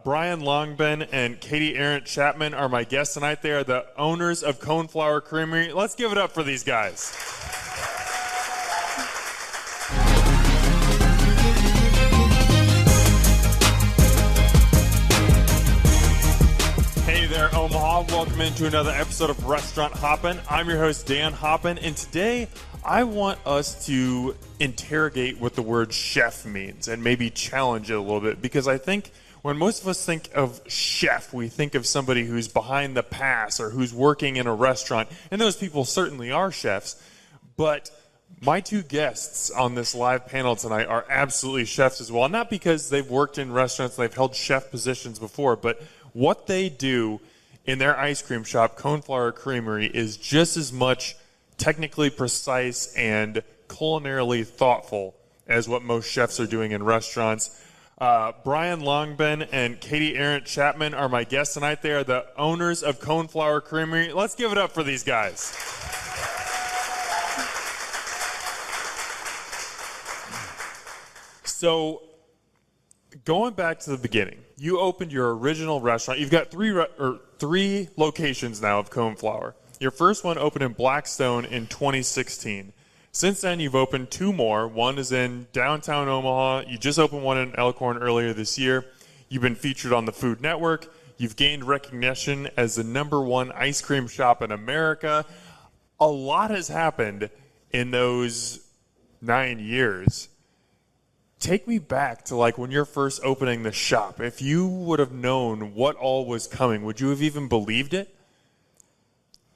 Brian Langbehn and Katie Arant Chapman are my guests tonight. They are the owners of Coneflower Creamery. Let's give it up for these guys. Hey there, Omaha. Welcome into another episode of Restaurant Hoppen. I'm your host, Dan Hoppen, and today I want us to interrogate what the word chef means and maybe challenge it a little bit, because I think when most of us think of chef, we think of somebody who's behind the pass or who's working in a restaurant, and those people certainly are chefs. But my two guests on this live panel tonight are absolutely chefs as well, not because they've worked in restaurants and they've held chef positions before, but what they do in their ice cream shop, Coneflower Creamery, is just as much technically precise and culinarily thoughtful as what most chefs are doing in restaurants. Brian Langbehn and Katie Arant Chapman are my guests tonight. They are the owners of Coneflower Creamery. Let's give it up for these guys. So, going back to the beginning, you opened your original restaurant. You've got three locations now of Coneflower. Your first one opened in Blackstone in 2016. Since then, you've opened two more. One is in downtown Omaha. You just opened one in Elkhorn earlier this year. You've been featured on the Food Network. You've gained recognition as the #1 ice cream shop in America. A lot has happened in those 9 years. Take me back to like when you're first opening the shop. If you would have known what all was coming, would you have even believed it?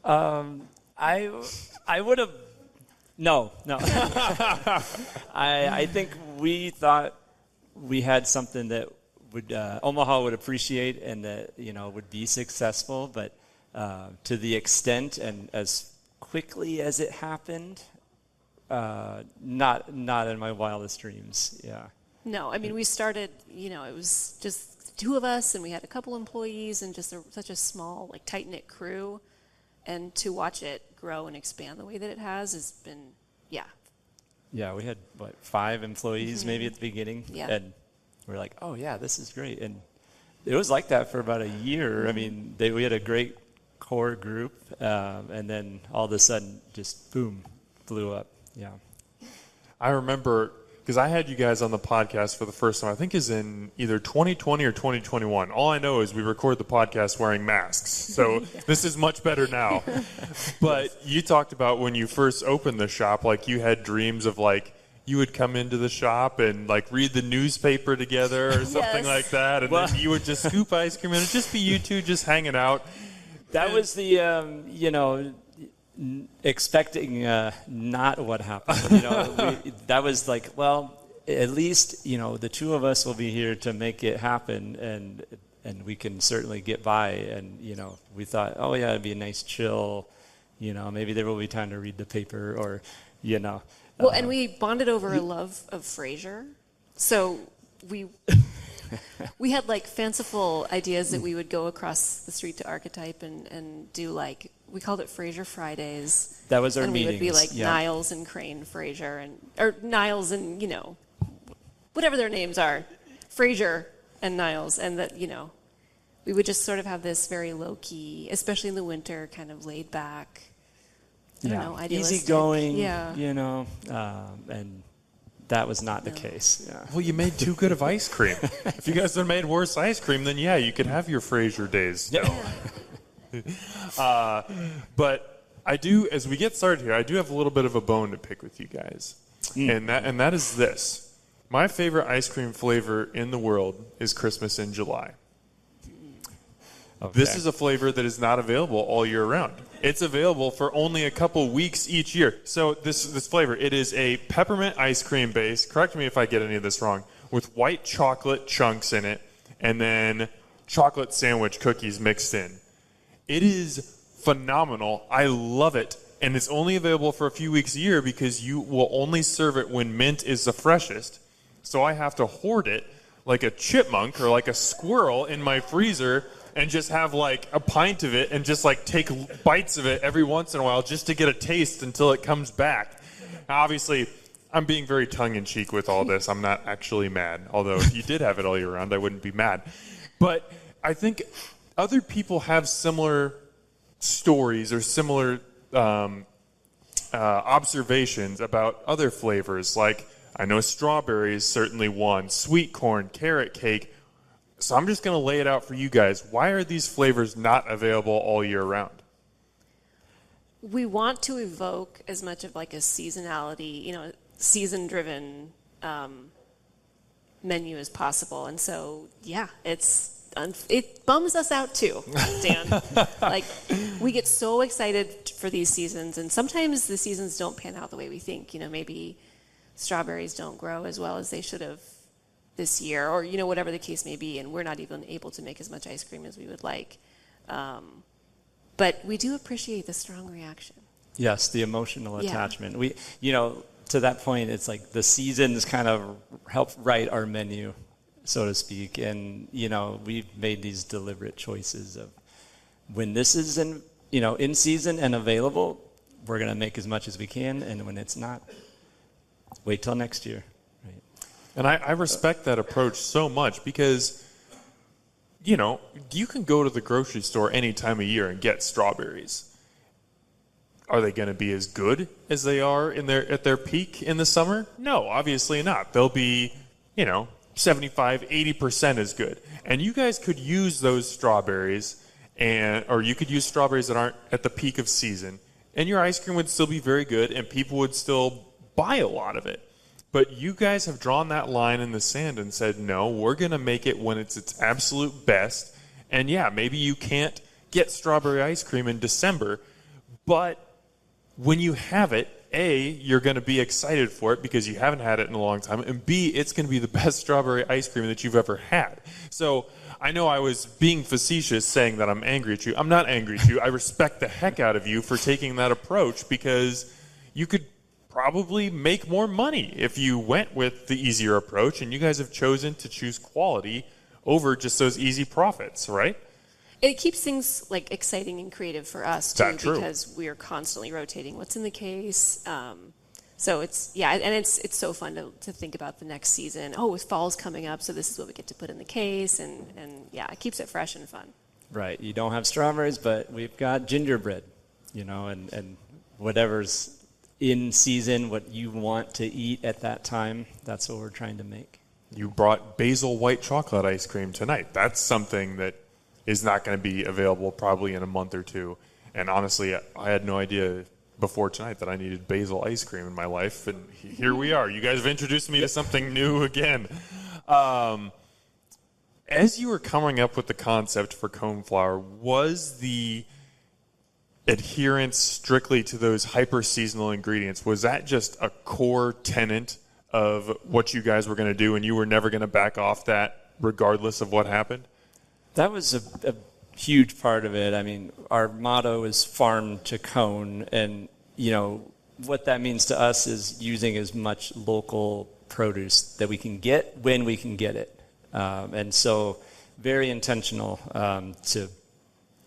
I would have. No. I think we thought we had something that would Omaha would appreciate and that would be successful, but to the extent and as quickly as it happened, not in my wildest dreams. Yeah. No, I mean we started. It was just the two of us, and we had a couple employees, and just such a small, like tight-knit crew. And to watch it grow and expand the way that it has been, yeah. Yeah, we had, 5 employees maybe at the beginning? Yeah. And we're like, oh, yeah, this is great. And it was like that for about a year. I mean, we had a great core group, and then all of a sudden, just boom, blew up. Yeah. I remember, because I had you guys on the podcast for the first time, I think is in either 2020 or 2021. All I know is we record the podcast wearing masks. So this is much better now. But you talked about when you first opened the shop, like you had dreams of like, you would come into the shop and like read the newspaper together or something like that. And then you would just scoop ice cream and it'd just be you two just hanging out. That was the, expecting not what happened. That was like, well, at least the two of us will be here to make it happen, and we can certainly get by. And we thought, oh yeah, it'd be a nice chill. Maybe there will be time to read the paper, or Well, and we bonded over a love of Frasier, so we had like fanciful ideas that we would go across the street to Archetype and do like. We called it Frasier Fridays. That was our meetings. And we would be like Niles and Crane Frasier, or Niles and, whatever their names are, Frasier and Niles. And that, we would just sort of have this very low-key, especially in the winter, kind of laid back, idealistic. Easygoing, and that was not the case. Yeah. Well, you made too good of ice cream. If you guys had made worse ice cream, then you could have your Frasier days still. But I do, as we get started here, I do have a little bit of a bone to pick with you guys. And that is this. My favorite ice cream flavor in the world is Christmas in July. Okay. This is a flavor that is not available all year round. It's available for only a couple weeks each year. So this flavor, it is a peppermint ice cream base, correct me if I get any of this wrong, with white chocolate chunks in it, and then chocolate sandwich cookies mixed in. It is phenomenal. I love it. And it's only available for a few weeks a year because you will only serve it when mint is the freshest. So I have to hoard it like a chipmunk or like a squirrel in my freezer and just have like a pint of it and just like take bites of it every once in a while just to get a taste until it comes back. Now, obviously, I'm being very tongue-in-cheek with all this. I'm not actually mad. Although if you did have it all year round, I wouldn't be mad. But I think other people have similar stories or similar observations about other flavors. Like, I know strawberry is certainly one, sweet corn, carrot cake. So I'm just going to lay it out for you guys. Why are these flavors not available all year round? We want to evoke as much of like a seasonality, season-driven menu as possible. And so, yeah, it bums us out too, Dan. Like, we get so excited for these seasons, and sometimes the seasons don't pan out the way we think. Maybe strawberries don't grow as well as they should have this year, or whatever the case may be, and we're not even able to make as much ice cream as we would like. But we do appreciate the strong reaction. Yes, the emotional attachment. We, to that point, it's like the seasons kind of help write our menu, so to speak. And, we've made these deliberate choices of when this is in season and available, we're going to make as much as we can. And when it's not, wait till next year. Right. And I respect that approach so much because, you can go to the grocery store any time of year and get strawberries. Are they going to be as good as they are at their peak in the summer? No, obviously not. They'll be, 75, 80% as good. And you guys could use those strawberries, or you could use strawberries that aren't at the peak of season, and your ice cream would still be very good, and people would still buy a lot of it. But you guys have drawn that line in the sand and said, no, we're going to make it when it's its absolute best. And yeah, maybe you can't get strawberry ice cream in December, but when you have it, A, you're going to be excited for it because you haven't had it in a long time, and B, it's going to be the best strawberry ice cream that you've ever had. So I know I was being facetious saying that I'm angry at you. I'm not angry at you. I respect the heck out of you for taking that approach because you could probably make more money if you went with the easier approach, and you guys have chosen to choose quality over just those easy profits, right? It keeps things like exciting and creative for us too, because we are constantly rotating what's in the case. So it's so fun to think about the next season. Oh, fall's coming up, so this is what we get to put in the case, and it keeps it fresh and fun. Right. You don't have strawberries, but we've got gingerbread, and whatever's in season, what you want to eat at that time, that's what we're trying to make. You brought basil white chocolate ice cream tonight. That's something that is not going to be available probably in a month or two. And honestly, I had no idea before tonight that I needed basil ice cream in my life. And here we are. You guys have introduced me to something new again. As you were coming up with the concept for Coneflower, was the adherence strictly to those hyper-seasonal ingredients, was that just a core tenet of what you guys were going to do and you were never going to back off that regardless of what happened? That was a huge part of it. I mean, our motto is farm to cone, and, what that means to us is using as much local produce that we can get when we can get it. And so very intentional to,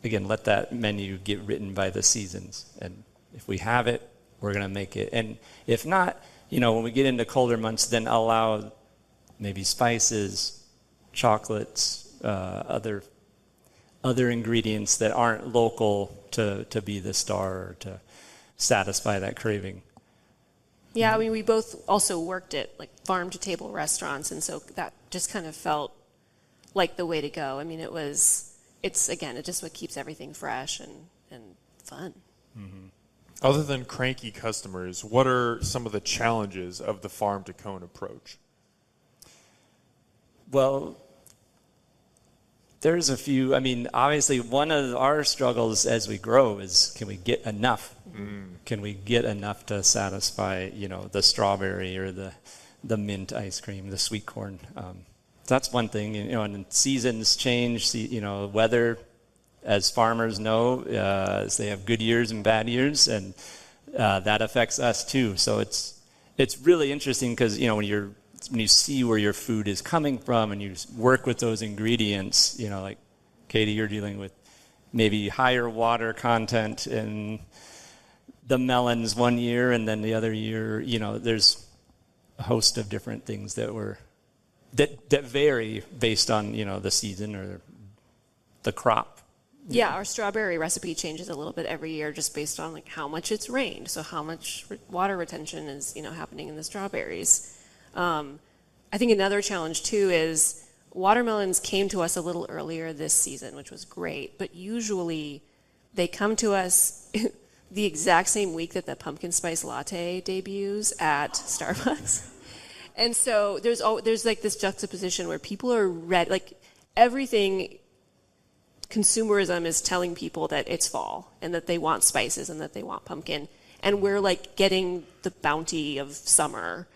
again, let that menu get written by the seasons. And if we have it, we're going to make it. And if not, when we get into colder months, then allow maybe spices, chocolates, other ingredients that aren't local to be the star or to satisfy that craving. Yeah, I mean, we both also worked at like farm to table restaurants, and so that just kind of felt like the way to go. I mean, it's just what keeps everything fresh and fun. Mm-hmm. Other than cranky customers, what are some of the challenges of the farm to cone approach? Well, there's a few. I mean, obviously, one of our struggles as we grow is, can we get enough? Can we get enough to satisfy, the strawberry or the mint ice cream, the sweet corn? That's one thing, and seasons change, weather, as farmers know, they have good years and bad years, and that affects us too. So it's really interesting because, when you see where your food is coming from and you work with those ingredients, like Katie, you're dealing with maybe higher water content in the melons one year, and then the other year, there's a host of different things that vary based on, the season or the crop. Yeah, our strawberry recipe changes a little bit every year just based on like how much it's rained. So how much water retention is, happening in the strawberries. I think another challenge too is watermelons came to us a little earlier this season, which was great. But usually they come to us the exact same week that the pumpkin spice latte debuts at Starbucks. And so there's like this juxtaposition where people are ready, like everything. Consumerism is telling people that it's fall and that they want spices and that they want pumpkin. And we're like getting the bounty of summer.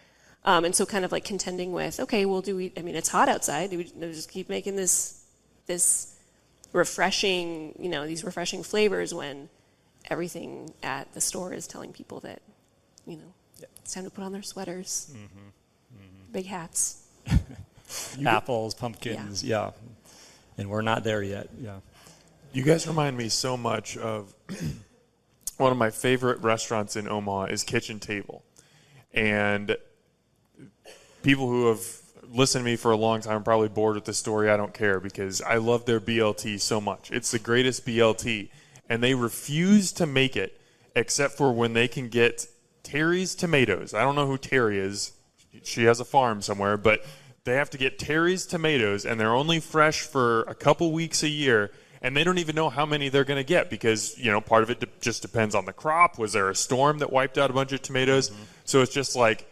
And so kind of like contending with, okay, well, it's hot outside. Do we just keep making this refreshing, these refreshing flavors when everything at the store is telling people that, it's time to put on their sweaters, big hats. Apples, pumpkins, yeah. And we're not there yet. Yeah. You guys remind me so much of one of my favorite restaurants in Omaha is Kitchen Table. And people who have listened to me for a long time are probably bored with the story. I don't care because I love their BLT so much. It's the greatest BLT. And they refuse to make it except for when they can get Terry's tomatoes. I don't know who Terry is. She has a farm somewhere, but they have to get Terry's tomatoes, and they're only fresh for a couple weeks a year, and they don't even know how many they're going to get because, part of it just depends on the crop. Was there a storm that wiped out a bunch of tomatoes? Mm-hmm. So it's just like,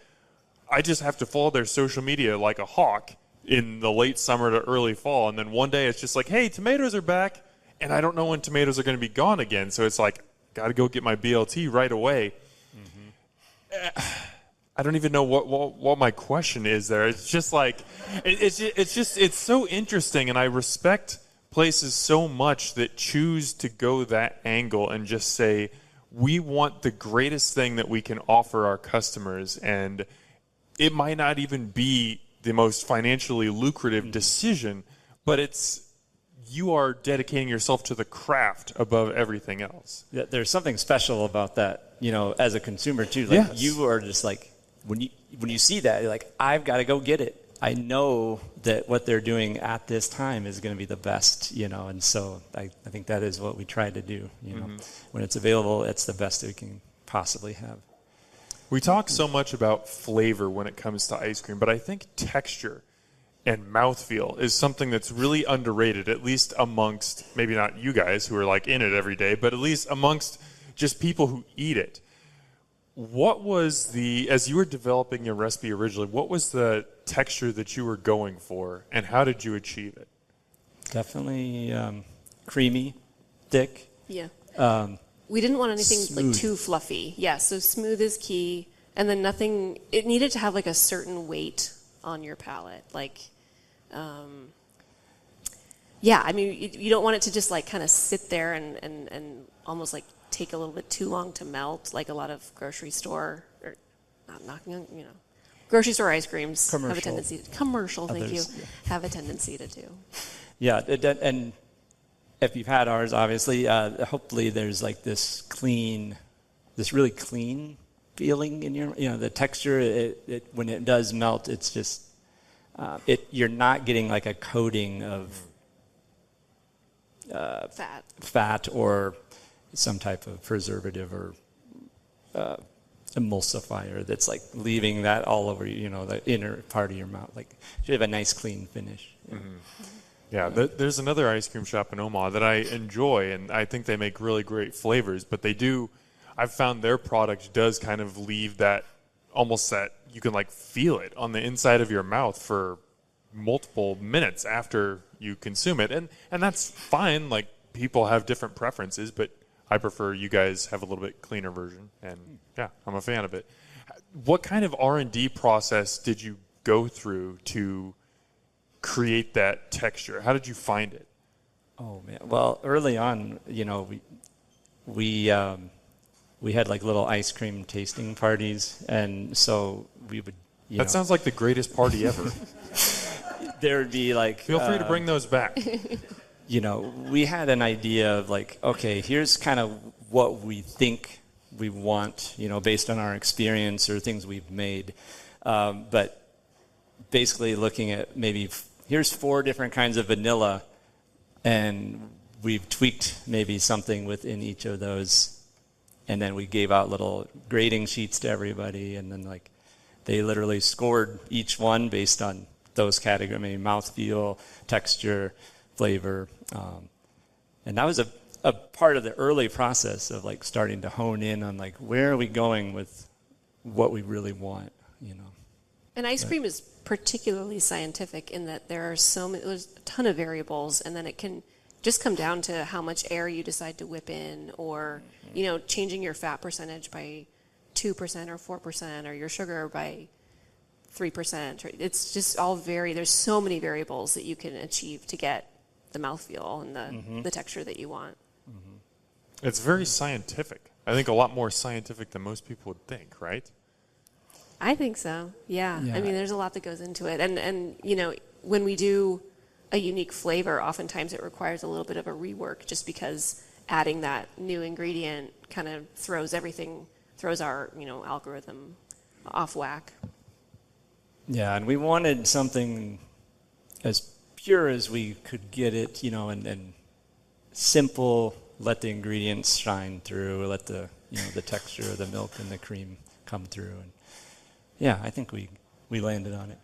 I just have to follow their social media like a hawk in the late summer to early fall, and then one day it's just like, hey, tomatoes are back, and I don't know when tomatoes are going to be gone again. So it's like, got to go get my BLT right away. Mm-hmm. I don't even know what my question is there. It's just like, it's so interesting, and I respect places so much that choose to go that angle and just say, we want the greatest thing that we can offer our customers, and it might not even be the most financially lucrative decision, but you are dedicating yourself to the craft above everything else. Yeah, there's something special about that, as a consumer too. Like yes. You are just like, when you see that, you're like, I've got to go get it. I know that what they're doing at this time is going to be the best, and so I think that is what we try to do. When it's available, it's the best that we can possibly have. We talk so much about flavor when it comes to ice cream, but I think texture and mouthfeel is something that's really underrated, at least amongst, maybe not you guys who are like in it every day, but at least amongst just people who eat it. What was as you were developing your recipe originally, what was the texture that you were going for, and how did you achieve it? Definitely creamy, thick. Yeah. We didn't want anything smooth. Like too fluffy. Yeah, so smooth is key, and then it needed to have like a certain weight on your palate. Like, you don't want it to just like kind of sit there and almost like take a little bit too long to melt, like a lot of grocery store, or not knocking on, grocery store ice creams have a tendency to, have a tendency to do. Yeah, and if you've had ours, obviously, hopefully there's like this really clean feeling in your, the texture, when it does melt, it's just, you're not getting like a coating of fat or some type of preservative or emulsifier that's like leaving that all over the inner part of your mouth. Like, you should have a nice clean finish. Mm-hmm. Yeah, there's another ice cream shop in Omaha that I enjoy, and I think they make really great flavors, but I've found their product does kind of leave that, almost that you can like feel it on the inside of your mouth for multiple minutes after you consume it. And that's fine, like people have different preferences, but I prefer you guys have a little bit cleaner version, and yeah, I'm a fan of it. What kind of R&D process did you go through to create that texture? How did you find it? Oh man, well, early on, we had like little ice cream tasting parties, and so we would. That sounds like the greatest party ever. There would be like. Feel free to bring those back. We had an idea of like, okay, here's kind of what we think we want, based on our experience or things we've made. But basically looking at maybe here's 4 different kinds of vanilla, and we've tweaked maybe something within each of those, and then we gave out little grading sheets to everybody, and then like they literally scored each one based on those categories, I mean, mouthfeel, texture, flavor, and that was a part of the early process of like starting to hone in on like where are we going with what we really want, you know. And ice cream is particularly scientific in that there's a ton of variables, and then it can just come down to how much air you decide to whip in, or you know, changing your fat percentage by 2% or 4%, or your sugar by 3%. It's just all there's so many variables that you can achieve to get the mouthfeel and the texture that you want. It's very scientific. I think a lot more scientific than most people would think, right? I think so. Yeah. I mean, there's a lot that goes into it. And you know, when we do a unique flavor, oftentimes it requires a little bit of a rework just because adding that new ingredient kind of throws our, you know, algorithm off whack. Yeah, and we wanted something as pure as we could get it, you know, and simple, let the ingredients shine through, let the, you know, the texture of the milk and the cream come through. And yeah, I think we landed on it.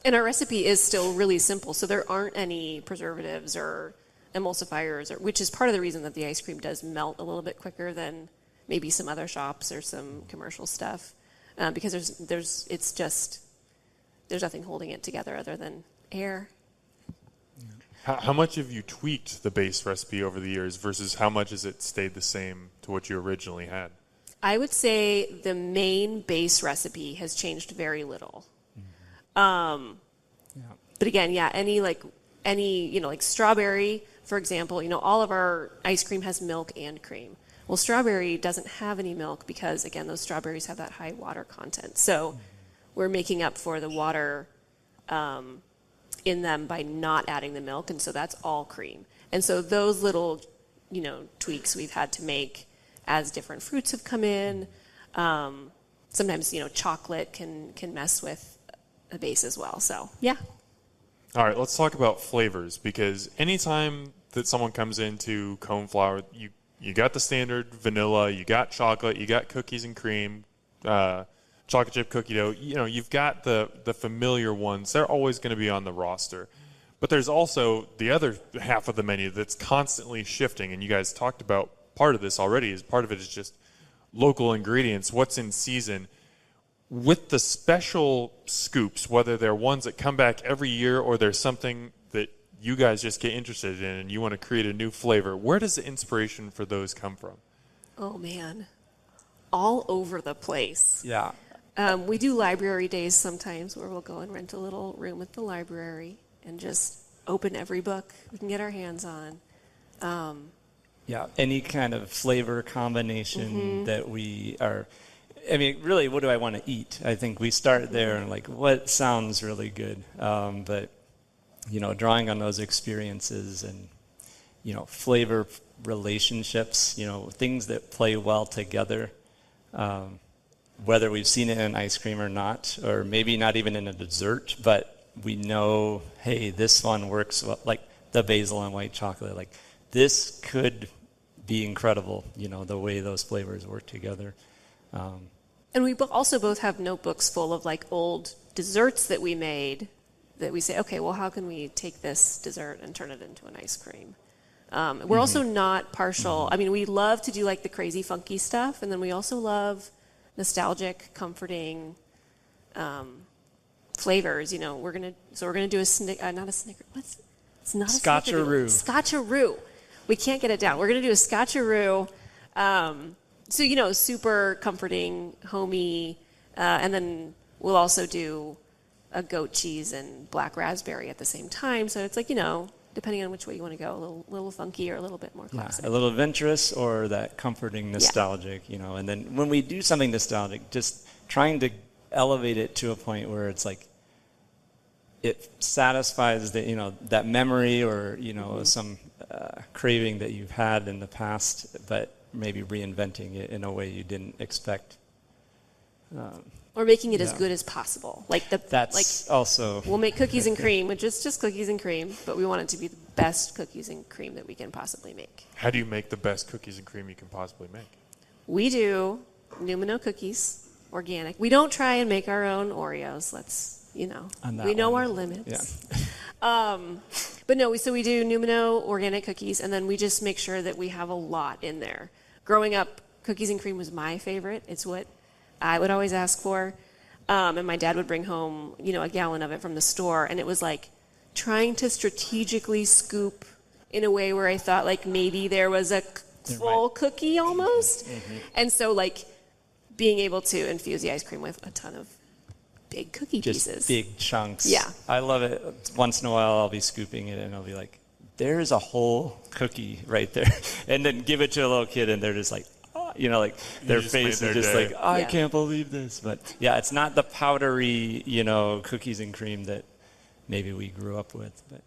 And our recipe is still really simple, so there aren't any preservatives or emulsifiers, which is part of the reason that the ice cream does melt a little bit quicker than maybe some other shops or some commercial stuff, because there's nothing holding it together other than air. How much have you tweaked the base recipe over the years versus how much has it stayed the same to what you originally had? I would say the main base recipe has changed very little. But again, yeah, any you know, like strawberry, for example, you know, all of our ice cream has milk and cream. Well, strawberry doesn't have any milk because, again, those strawberries have that high water content. So we're making up for the water in them by not adding the milk, and so that's all cream. And so those little, you know, tweaks we've had to make as different fruits have come in. Sometimes, you know, chocolate can mess with a base as well. So, yeah. All right, let's talk about flavors, because anytime that someone comes into Coneflower, you got the standard vanilla, you got chocolate, you got cookies and cream, chocolate chip cookie dough. You know, you've got the familiar ones. They're always going to be on the roster. But there's also the other half of the menu that's constantly shifting, and you guys talked about part of this already. Is part of it is just local ingredients, what's in season. With the special scoops, whether they're ones that come back every year or there's something that you guys just get interested in and you want to create a new flavor, where does the inspiration for those come from? Oh, man. All over the place. Yeah. We do library days sometimes where we'll go and rent a little room at the library and just open every book we can get our hands on. Yeah, any kind of flavor combination that we are... I mean, really, what do I want to eat? I think we start there and like, what sounds really good? But, you know, drawing on those experiences and, you know, flavor relationships, you know, things that play well together, whether we've seen it in ice cream or not, or maybe not even in a dessert, but we know, hey, this one works well, like the basil and white chocolate. Like, this could be incredible, you know, the way those flavors work together. And we also both have notebooks full of like old desserts that we made that we say, okay, well, how can we take this dessert and turn it into an ice cream? We're also not partial. I mean, we love to do like the crazy funky stuff, and then we also love nostalgic, comforting flavors. You know, we're gonna do it's not a snicker. It's not a Scotcheroo. Scotcheroo. We can't get it down. We're gonna do a Scotcheroo. So, you know, super comforting, homey, and then we'll also do a goat cheese and black raspberry at the same time. So it's like, you know, depending on which way you want to go, a little funky or a little bit more classic. Yeah, a little adventurous or that comforting, nostalgic, you know. And then when we do something nostalgic, just trying to elevate it to a point where it's like it satisfies the, you know, that memory or, you know, some craving that you've had in the past, but maybe reinventing it in a way you didn't expect. Or making it as good as possible. That's also... We'll make cookies and cream, which is just cookies and cream, but we want it to be the best cookies and cream that we can possibly make. How do you make the best cookies and cream you can possibly make? We do Numino cookies, organic. We don't try and make our own Oreos. We know our limits. Yeah. But no, so we do Numino organic cookies, and then we just make sure that we have a lot in there. Growing up, cookies and cream was my favorite. It's what I would always ask for. And my dad would bring home, a gallon of it from the store, and it was like trying to strategically scoop in a way where I thought like maybe there was a full cookie almost. Mm-hmm. And so like being able to infuse the ice cream with a ton of big cookie pieces. Big chunks. Yeah. I love it. Once in a while I'll be scooping it and I'll be like, there's a whole cookie right there. And then give it to a little kid and they're just like, their face is just like, I can't believe this. But yeah, it's not the powdery, cookies and cream that maybe we grew up with, but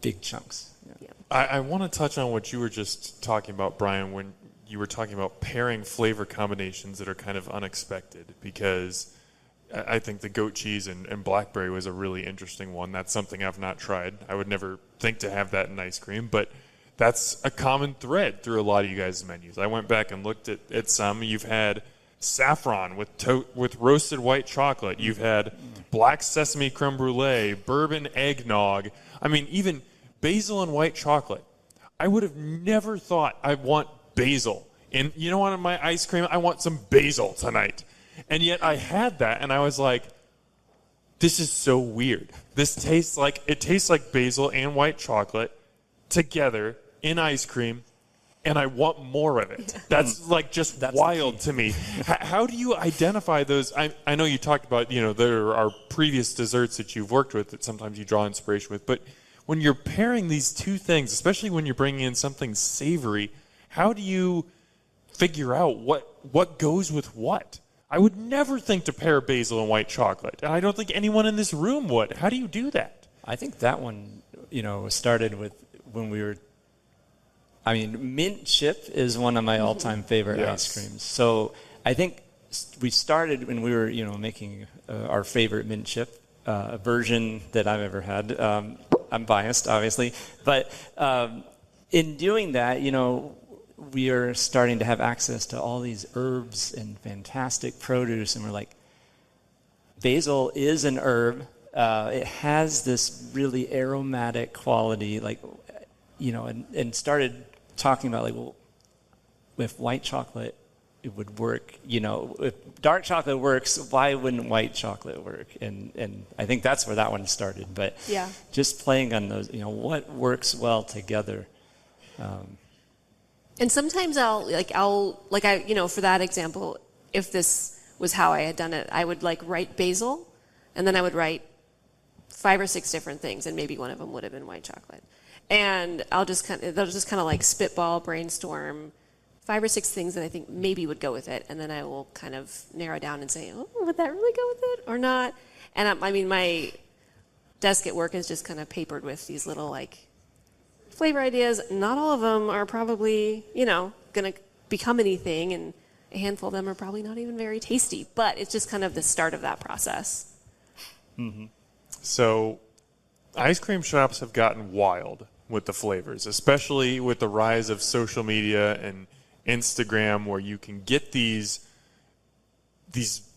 big chunks. Yeah. I want to touch on what you were just talking about, Brian, when you were talking about pairing flavor combinations that are kind of unexpected, because I think the goat cheese and blackberry was a really interesting one. That's something I've not tried. I would never think to have that in ice cream, but that's a common thread through a lot of you guys' menus. I went back and looked at some. You've had saffron with roasted white chocolate. You've had black sesame creme brulee, bourbon eggnog. I mean, even basil and white chocolate. I would have never thought I want basil. And you know what, in my ice cream, I want some basil tonight. And yet I had that, and I was like, this is so weird. It tastes like basil and white chocolate together in ice cream, and I want more of it. That's that's wild to me. How do you identify those? I know you talked about, there are previous desserts that you've worked with that sometimes you draw inspiration with, but when you're pairing these two things, especially when you're bringing in something savory, how do you figure out what goes with what? I would never think to pair basil and white chocolate, and I don't think anyone in this room would. How do you do that? I think that one, started with when we were, mint chip is one of my all-time favorite ice creams. So I think we started when we were, making our favorite mint chip version that I've ever had. I'm biased, obviously. But in doing that, we are starting to have access to all these herbs and fantastic produce. And we're like, basil is an herb. It has this really aromatic quality, and started talking about, if white chocolate, it would work. If dark chocolate works, why wouldn't white chocolate work? And I think that's where that one started. But just playing on those, what works well together. And sometimes I'll for that example, if this was how I had done it, I would write basil, and then I would write 5 or 6 different things, and maybe one of them would have been white chocolate. And they'll just kind of spitball, brainstorm 5 or 6 things that I think maybe would go with it, and then I will kind of narrow down and say, would that really go with it or not? And my desk at work is just kind of papered with these little flavor ideas. Not all of them are probably, going to become anything, and a handful of them are probably not even very tasty, but it's just kind of the start of that process. Mm-hmm. So ice cream shops have gotten wild with the flavors, especially with the rise of social media and Instagram, where you can get these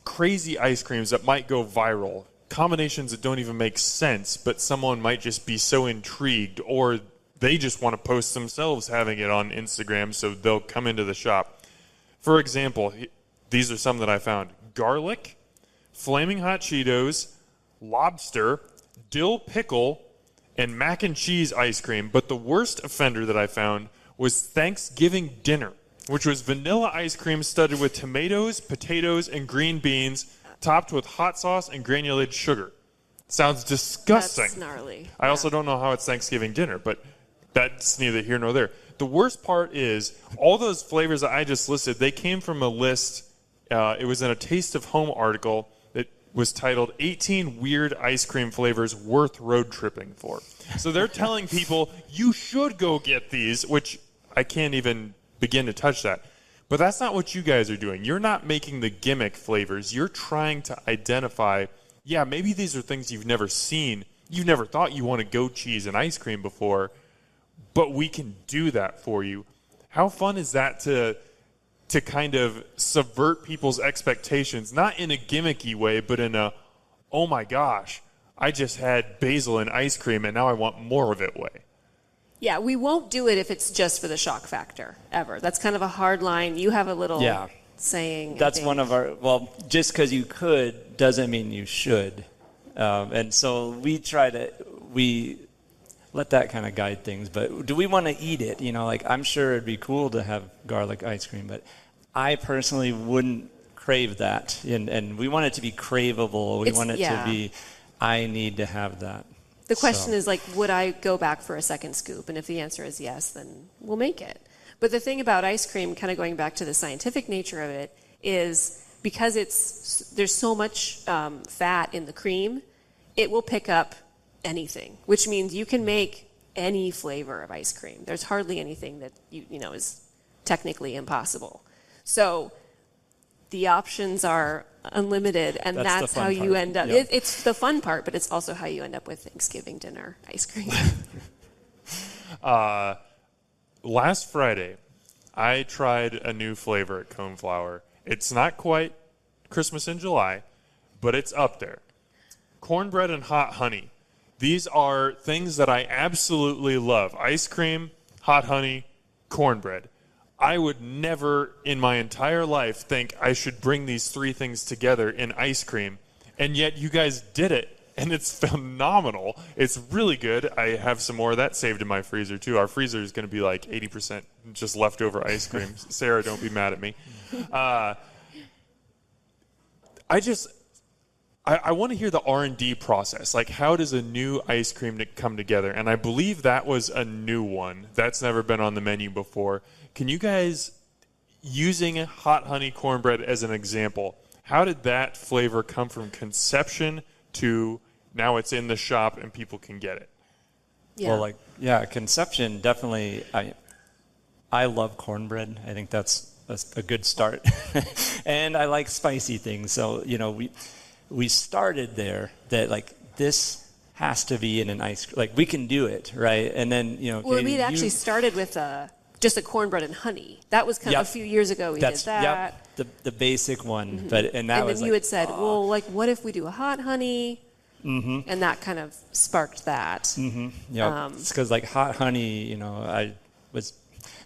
crazy ice creams that might go viral, combinations that don't even make sense, but someone might just be so intrigued, or they just want to post themselves having it on Instagram, so they'll come into the shop. For example, these are some that I found: garlic, flaming hot Cheetos, lobster, dill pickle, and mac and cheese ice cream. But the worst offender that I found was Thanksgiving dinner, which was vanilla ice cream studded with tomatoes, potatoes, and green beans, topped with hot sauce and granulated sugar. Sounds disgusting. That's gnarly. I also don't know how it's Thanksgiving dinner, but that's neither here nor there. The worst part is all those flavors that I just listed, they came from a list. It was in a Taste of Home article that was titled 18 Weird Ice Cream Flavors Worth Road Tripping For. So they're telling people you should go get these, which I can't even begin to touch that. But that's not what you guys are doing. You're not making the gimmick flavors. You're trying to identify, maybe these are things you've never seen. You've never thought you want to goat cheese and ice cream before, but we can do that for you. How fun is that to kind of subvert people's expectations, not in a gimmicky way, but in a, oh my gosh, I just had basil and ice cream and now I want more of it way. Yeah, we won't do it if it's just for the shock factor, ever. That's kind of a hard line. You have a little saying. That's one of our, well, just because you could doesn't mean you should. And so we let that kind of guide things. But do we want to eat it? You know, like, I'm sure it'd be cool to have garlic ice cream, but I personally wouldn't crave that. And we want it to be craveable. We want it to be, I need to have that. The question is, like, would I go back for a second scoop? And if the answer is yes, then we'll make it. But the thing about ice cream, kind of going back to the scientific nature of it, is because there's so much fat in the cream, it will pick up anything, which means you can make any flavor of ice cream. There's hardly anything that you know is technically impossible. So the options are unlimited, and that's how you end up. Yep. It's the fun part, but it's also how you end up with Thanksgiving dinner ice cream. Last Friday, I tried a new flavor at Coneflower. It's not quite Christmas in July, but it's up there. Cornbread and hot honey. These are things that I absolutely love. Ice cream, hot honey, cornbread. I would never in my entire life think I should bring these three things together in ice cream, and yet you guys did it, and it's phenomenal. It's really good. I have some more of that saved in my freezer, too. Our freezer is going to be like 80% just leftover ice cream. Sarah, don't be mad at me. I want to hear the R&D process. Like, how does a new ice cream come together? And I believe that was a new one. That's never been on the menu before. Can you guys, using hot honey cornbread as an example, how did that flavor come from conception to now it's in the shop and people can get it? Yeah. Well, conception, definitely. I love cornbread. I think that's a good start. And I like spicy things. So, you know, we started there that, like, this has to be in an ice cream. Like, we can do it, right? And then, you know. Well, we actually started with just a cornbread and honey. That was kind of a few years ago we did that. Yep, the basic one. Mm-hmm. But and that was then you had said, well, like, what if we do a hot honey? Mm-hmm. And that kind of sparked that. Mm-hmm. Yeah, it's because, like, hot honey, you know, I was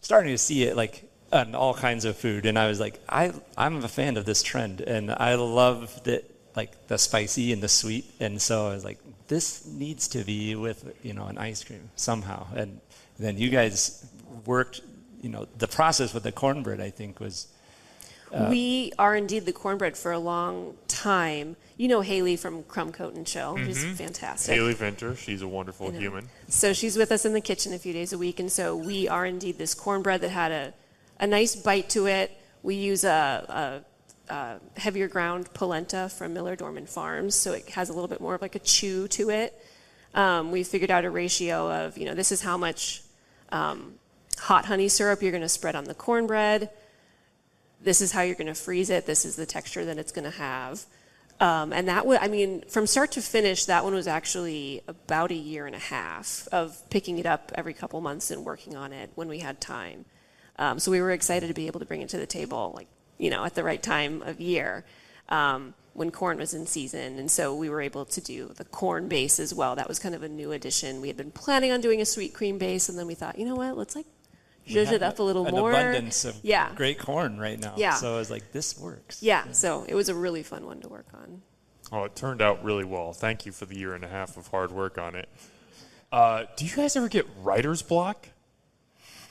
starting to see it, like, on all kinds of food. And I was like, I'm a fan of this trend. And I love that, like, the spicy and the sweet. And so I was like, this needs to be with, you know, an ice cream somehow. And then you guys worked, you know, the process with the cornbread, I think, was... we R&D'd the cornbread for a long time. You know Haley from Crumb Coat and Chill. Mm-hmm. She's fantastic. Haley Venter, she's a wonderful human. So she's with us in the kitchen a few days a week, and so we R&D'd this cornbread that had a nice bite to it. We use a heavier ground polenta from Miller Dorman Farms, so it has a little bit more of like a chew to it. We figured out a ratio of, you know, this is how much hot honey syrup you're going to spread on the cornbread. This is how you're going to freeze it. This is the texture that it's going to have. And that I mean, from start to finish, that one was actually about a year and a half of picking it up every couple months and working on it when we had time. So we were excited to be able to bring it to the table, like, you know, at the right time of year, when corn was in season. And so we were able to do the corn base as well. That was kind of a new addition. We had been planning on doing a sweet cream base, and then we thought, you know what, let's, like, zhuzh it up a little more. An abundance of great corn right now. Yeah. So I was like, this works. Yeah, so it was a really fun one to work on. Oh, it turned out really well. Thank you for the year and a half of hard work on it. Do you guys ever get writer's block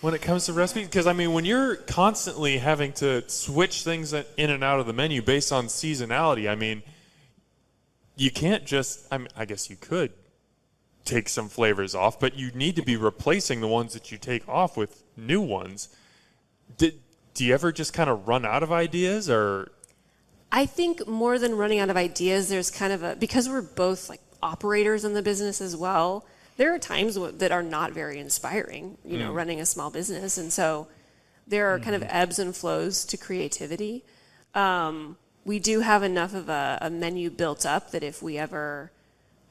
when it comes to recipes? Because, I mean, when you're constantly having to switch things in and out of the menu based on seasonality, I mean, you can't just, I guess you could take some flavors off, but you need to be replacing the ones that you take off with new ones. Do you ever just kind of run out of ideas, or? I think more than running out of ideas, there's kind of because we're both, like, operators in the business as well, there are times that are not very inspiring, you know, running a small business. And so there are kind of ebbs and flows to creativity. We do have enough of a menu built up that if we ever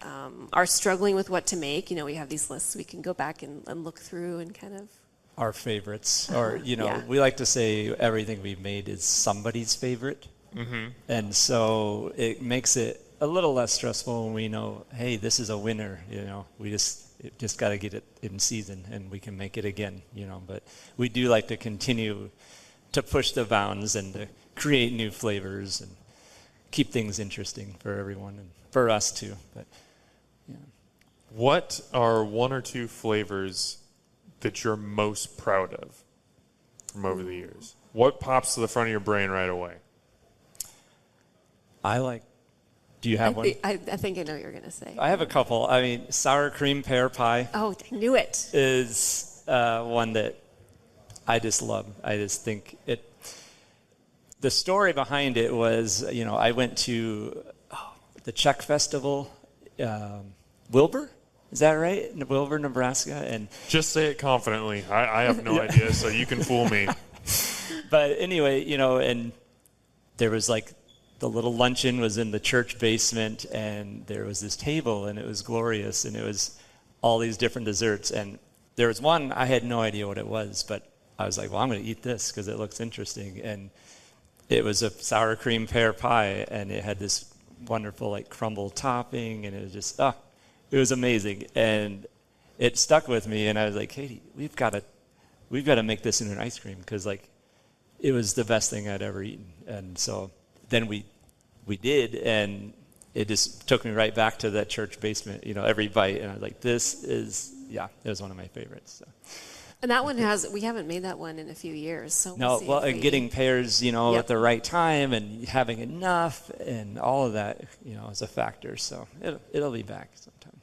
are struggling with what to make, we have these lists we can go back and look through and kind of. Our favorites, or Yeah. we like to say everything we've made is somebody's favorite, and so it makes it a little less stressful when we know, hey, this is a winner. We just got to get it in season, and we can make it again. But we do like to continue to push the bounds and to create new flavors and keep things interesting for everyone and for us too. But What are one or two flavors that you're most proud of from over the years? What pops to the front of your brain right away? Do you have one? I think I know what you're going to say. I have a couple. I mean, sour cream pear pie Oh, I knew it. is one that I just love. I just think the story behind it was, I went to the Czech Festival, Wilbur, is that right? In Wilbur, Nebraska, and Just say it confidently. I have no idea, so you can fool me. but anyway, and there was the little luncheon was in the church basement, and there was this table, and it was glorious, and it was all these different desserts, and there was one I had no idea what it was, but I was like, well, I'm going to eat this because it looks interesting, and it was a sour cream pear pie, and it had this wonderful crumble topping, and it was just it was amazing, and it stuck with me, and I was like, Katie, we've got to make this into an ice cream because it was the best thing I'd ever eaten, and so then we did, and it just took me right back to that church basement, every bite, and I was like, it was one of my favorites. So. And that one we haven't made that one in a few years. So No, we'll see and getting pears, Yep. at the right time and having enough and all of that, is a factor. So it'll be back sometime.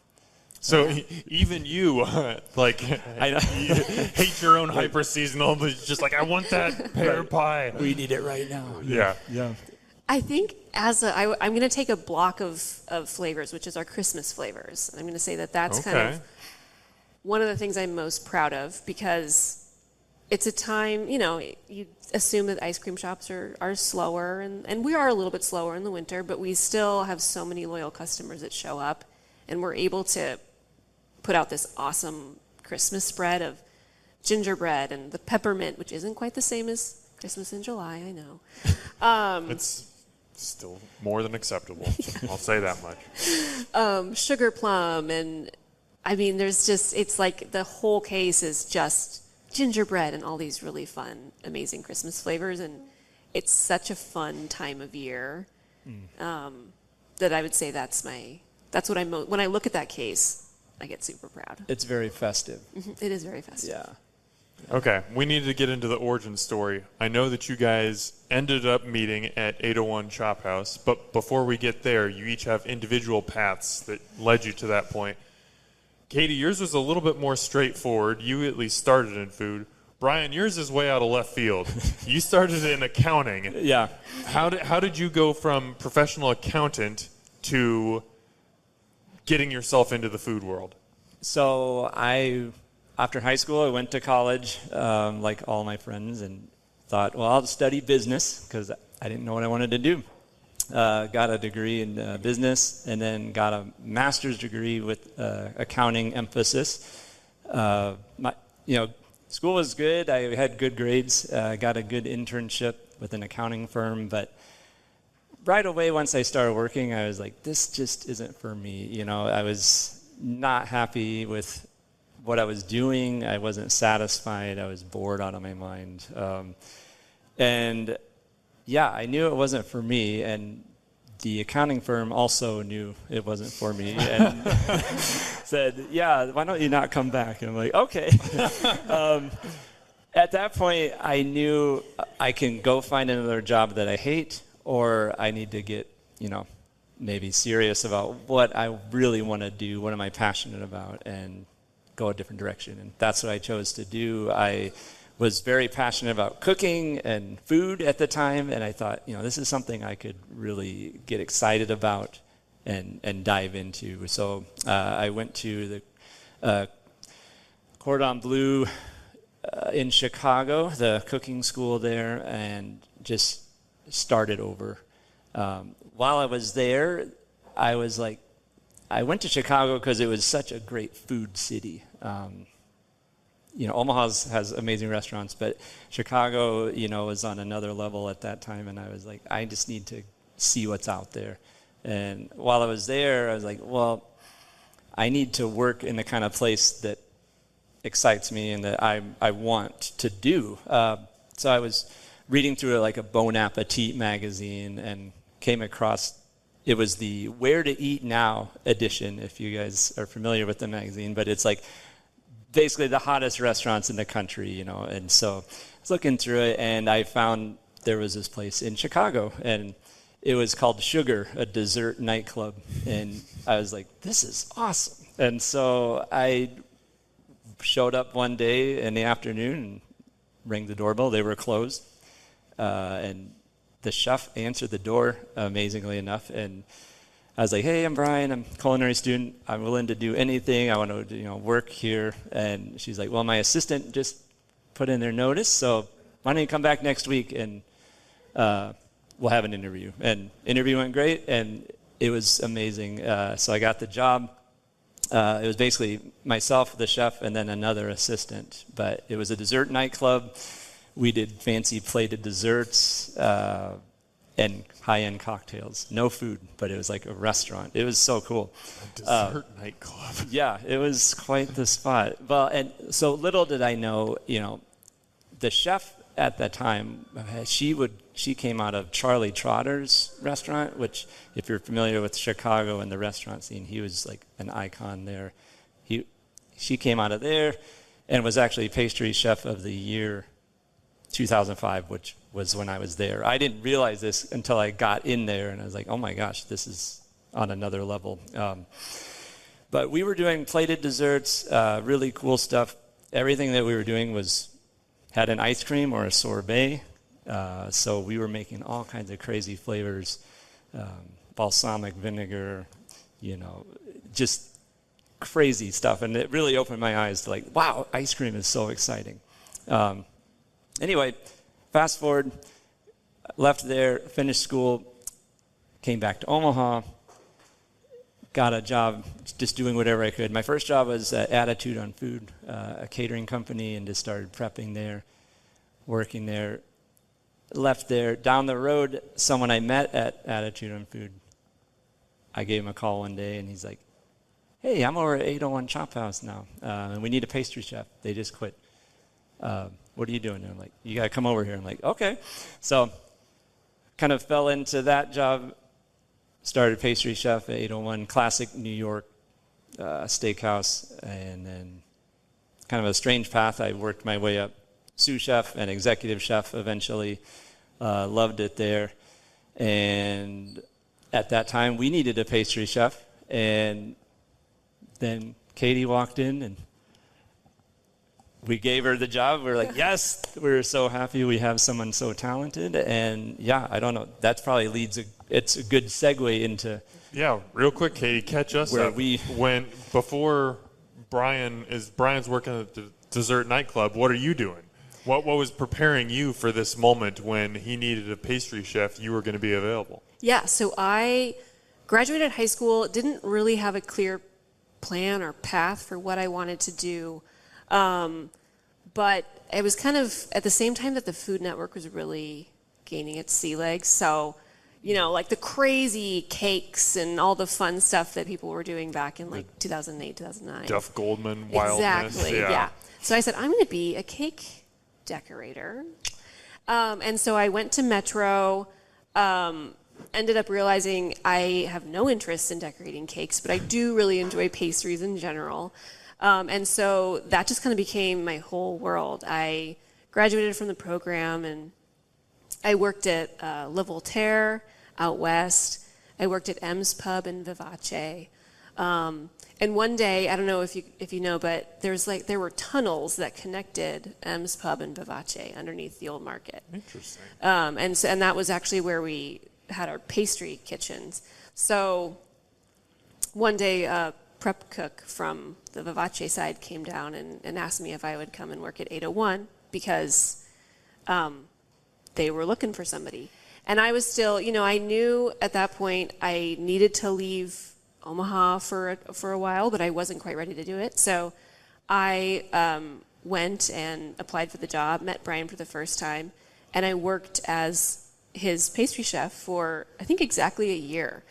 So even you, I know. you hate your own hyper seasonal, but it's just I want that pear pie. We need it right now. Yeah. I think I'm going to take a block of flavors, which is our Christmas flavors. I'm going to say that's kind of one of the things I'm most proud of because it's a time, you assume that ice cream shops are slower, and we are a little bit slower in the winter, but we still have so many loyal customers that show up, and we're able to put out this awesome Christmas spread of gingerbread and the peppermint, which isn't quite the same as Christmas in July, I know. It's still more than acceptable. I'll say that much. Sugar plum, and I mean, it's the whole case is just gingerbread and all these really fun, amazing Christmas flavors, and it's such a fun time of year that I would say that's what when I look at that case, I get super proud. It's very festive. It is very festive. Yeah. Okay, we need to get into the origin story. I know that you guys ended up meeting at 801 Chop House, but before we get there, you each have individual paths that led you to that point. Katie, yours was a little bit more straightforward. You at least started in food. Brian, yours is way out of left field. You started in accounting. Yeah. How did you go from professional accountant to getting yourself into the food world? So after high school, I went to college, like all my friends, and thought, well, I'll study business because I didn't know what I wanted to do. Got a degree in business, and then got a master's degree with accounting emphasis. School was good. I had good grades. Got a good internship with an accounting firm, but right away, once I started working, I was like, this just isn't for me. I was not happy with what I was doing. I wasn't satisfied. I was bored out of my mind. And yeah, I knew it wasn't for me. And the accounting firm also knew it wasn't for me and said, yeah, why don't you not come back? And I'm like, okay. At that point, I knew I can go find another job that I hate, or I need to get, maybe serious about what I really want to do, what am I passionate about, and go a different direction. And that's what I chose to do. I was very passionate about cooking and food at the time, and I thought, this is something I could really get excited about and dive into. So I went to the Cordon Bleu in Chicago, the cooking school there, and just started over. While I was there, I was like I went to Chicago because it was such a great food city. Omaha has amazing restaurants, but Chicago, was on another level at that time. And I was like, I just need to see what's out there. And while I was there, I was like, well, I need to work in the kind of place that excites me and that I want to do. So I was reading through like a Bon Appetit magazine and came across, it was the Where to Eat Now edition, if you guys are familiar with the magazine, but it's like basically the hottest restaurants in the country, and so I was looking through it and I found there was this place in Chicago and it was called Sugar, a dessert nightclub, and I was like, this is awesome. And so I showed up one day in the afternoon and rang the doorbell. They were closed. And the chef answered the door, amazingly enough. And I was like, hey, I'm Brian. I'm a culinary student. I'm willing to do anything. I want to work here. And she's like, well, my assistant just put in their notice, so why don't you come back next week and we'll have an interview. And interview went great, and it was amazing. So I got the job. It was basically myself, the chef, and then another assistant. But it was a dessert nightclub. We did fancy plated desserts and high-end cocktails. No food, but it was like a restaurant. It was so cool. A dessert nightclub. Yeah, it was quite the spot. Well, and so little did I know, the chef at that time, she came out of Charlie Trotter's restaurant, which, if you're familiar with Chicago and the restaurant scene, he was like an icon there. She came out of there and was actually pastry chef of the year 2005, which was when I was there. I didn't realize this until I got in there, and I was like, oh my gosh, this is on another level. But we were doing plated desserts, really cool stuff. Everything that we were doing had an ice cream or a sorbet. So we were making all kinds of crazy flavors, balsamic vinegar, just crazy stuff. And it really opened my eyes to like, wow, ice cream is so exciting. Anyway, fast forward, left there, finished school, came back to Omaha, got a job just doing whatever I could. My first job was at Attitude on Food, a catering company, and just started prepping there, working there. Left there. Down the road, someone I met at Attitude on Food, I gave him a call one day, and he's like, hey, I'm over at 801 Chop House now, and we need a pastry chef. They just quit. What are you doing? And I'm like, you got to come over here. I'm like, okay. So kind of fell into that job, started pastry chef at 801, classic New York steakhouse, and then kind of a strange path. I worked my way up, sous chef and executive chef eventually. Loved it there. And at that time, we needed a pastry chef. And then Katie walked in, and we gave her the job. We were like, yes, we're so happy we have someone so talented. And yeah, I don't know. That's probably it's a good segue into. Yeah, real quick, Katie, catch us where up. Before Brian's working at the dessert nightclub, what are you doing? What was preparing you for this moment when he needed a pastry chef, you were going to be available? Yeah, so I graduated high school, didn't really have a clear plan or path for what I wanted to do. But it was kind of at the same time that the Food Network was really gaining its sea legs. So, like the crazy cakes and all the fun stuff that people were doing back in like 2008, 2009. Duff Goldman, wildness. Exactly, yeah. So I said, I'm going to be a cake decorator. And so I went to Metro, ended up realizing I have no interest in decorating cakes, but I do really enjoy pastries in general. And so that just kind of became my whole world. I graduated from the program, and I worked at Le Voltaire out west. I worked at M's Pub in Vivace. And one day, I don't know if you know, but there were tunnels that connected M's Pub and Vivace underneath the old market. Interesting. And that was actually where we had our pastry kitchens. So one day, prep cook from the Vivace side came down and asked me if I would come and work at 801 because they were looking for somebody. And I was still, I knew at that point I needed to leave Omaha for a while, but I wasn't quite ready to do it. So I went and applied for the job, met Brian for the first time, and I worked as his pastry chef for, I think, exactly a year.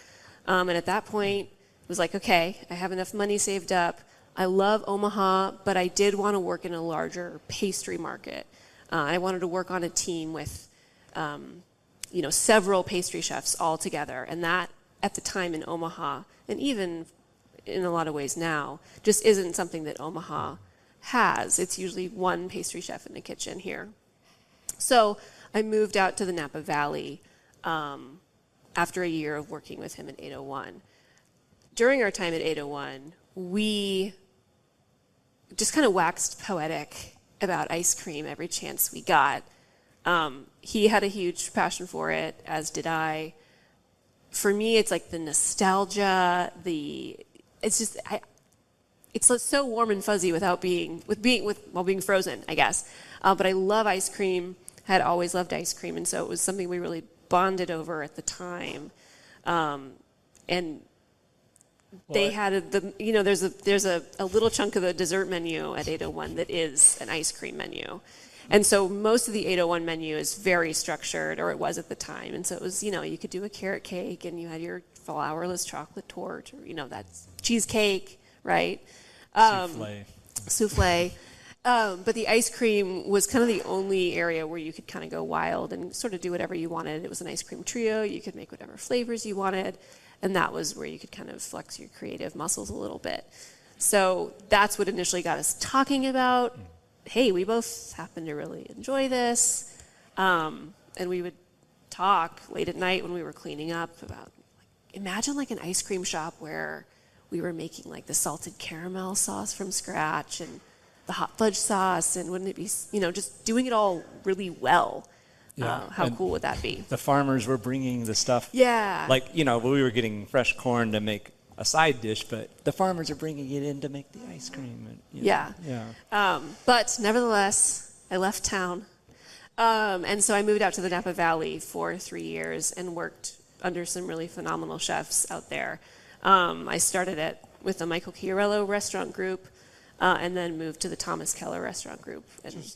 And at that point, it was like, okay, I have enough money saved up. I love Omaha, but I did want to work in a larger pastry market. I wanted to work on a team with, several pastry chefs all together. And that, at the time in Omaha, and even in a lot of ways now, just isn't something that Omaha has. It's usually one pastry chef in the kitchen here. So I moved out to the Napa Valley after a year of working with him at 801. During our time at 801, we just kind of waxed poetic about ice cream every chance we got. He had a huge passion for it, as did I. For me, it's like the nostalgia, it's so warm and fuzzy while being frozen, I guess. But I love ice cream, had always loved ice cream, and so it was something we really bonded over at the time. And they had there's a little chunk of the dessert menu at 801 that is an ice cream menu. And so most of the 801 menu is very structured, or it was at the time. And so it was, you could do a carrot cake, and you had your flourless chocolate torte, or, that's cheesecake, right? Souffle. But the ice cream was kind of the only area where you could kind of go wild and sort of do whatever you wanted. It was an ice cream trio. You could make whatever flavors you wanted. And that was where you could kind of flex your creative muscles a little bit. So that's what initially got us talking about, hey, we both happen to really enjoy this. And we would talk late at night when we were cleaning up about, imagine like an ice cream shop where we were making like the salted caramel sauce from scratch and the hot fudge sauce, and wouldn't it be, just doing it all really well? Yeah. How cool would that be? The farmers were bringing the stuff. Yeah. We were getting fresh corn to make a side dish, but the farmers are bringing it in to make the ice cream. And, Yeah. But nevertheless, I left town. And so I moved out to the Napa Valley for 3 years and worked under some really phenomenal chefs out there. I started with the Michael Chiarello restaurant group, and then moved to the Thomas Keller restaurant group. And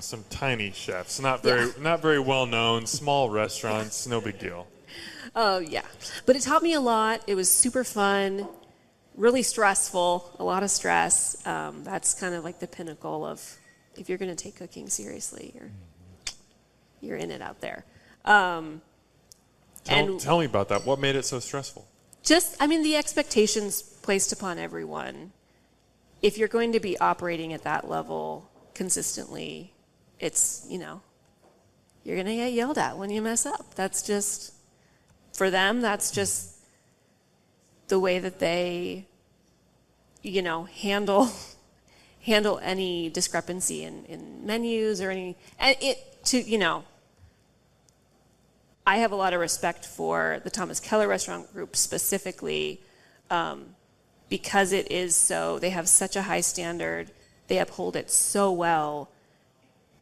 some tiny chefs, not very well known, small restaurants, no big deal. Oh, yeah. But it taught me a lot. It was super fun, really stressful, a lot of stress. That's kind of like the pinnacle of, if you're going to take cooking seriously, you're in it out there. Tell me about that. What made it so stressful? The expectations placed upon everyone. If you're going to be operating at that level consistently, it's, you're going to get yelled at when you mess up. That's just, for them, that's just the way that they, handle any discrepancy in menus or any, I have a lot of respect for the Thomas Keller restaurant group specifically, because it is they have such a high standard, they uphold it so well,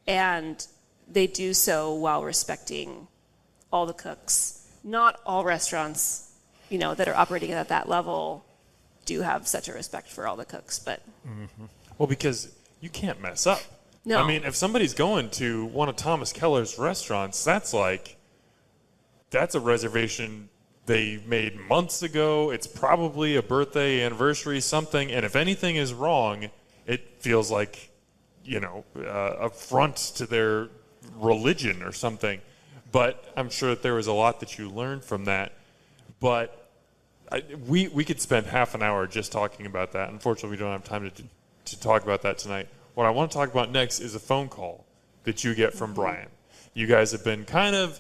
and they do so while respecting all the cooks. Not all restaurants, that are operating at that level do have such a respect for all the cooks, but... Mm-hmm. Well, because you can't mess up. No. If somebody's going to one of Thomas Keller's restaurants, that's a reservation they made months ago. It's probably a birthday, anniversary, something. And if anything is wrong, it feels like, a affront to their religion or something. But I'm sure that there was a lot that you learned from that. But we could spend half an hour just talking about that. Unfortunately, we don't have time to talk about that tonight. What I want to talk about next is a phone call that you get from Brian. You guys have been kind of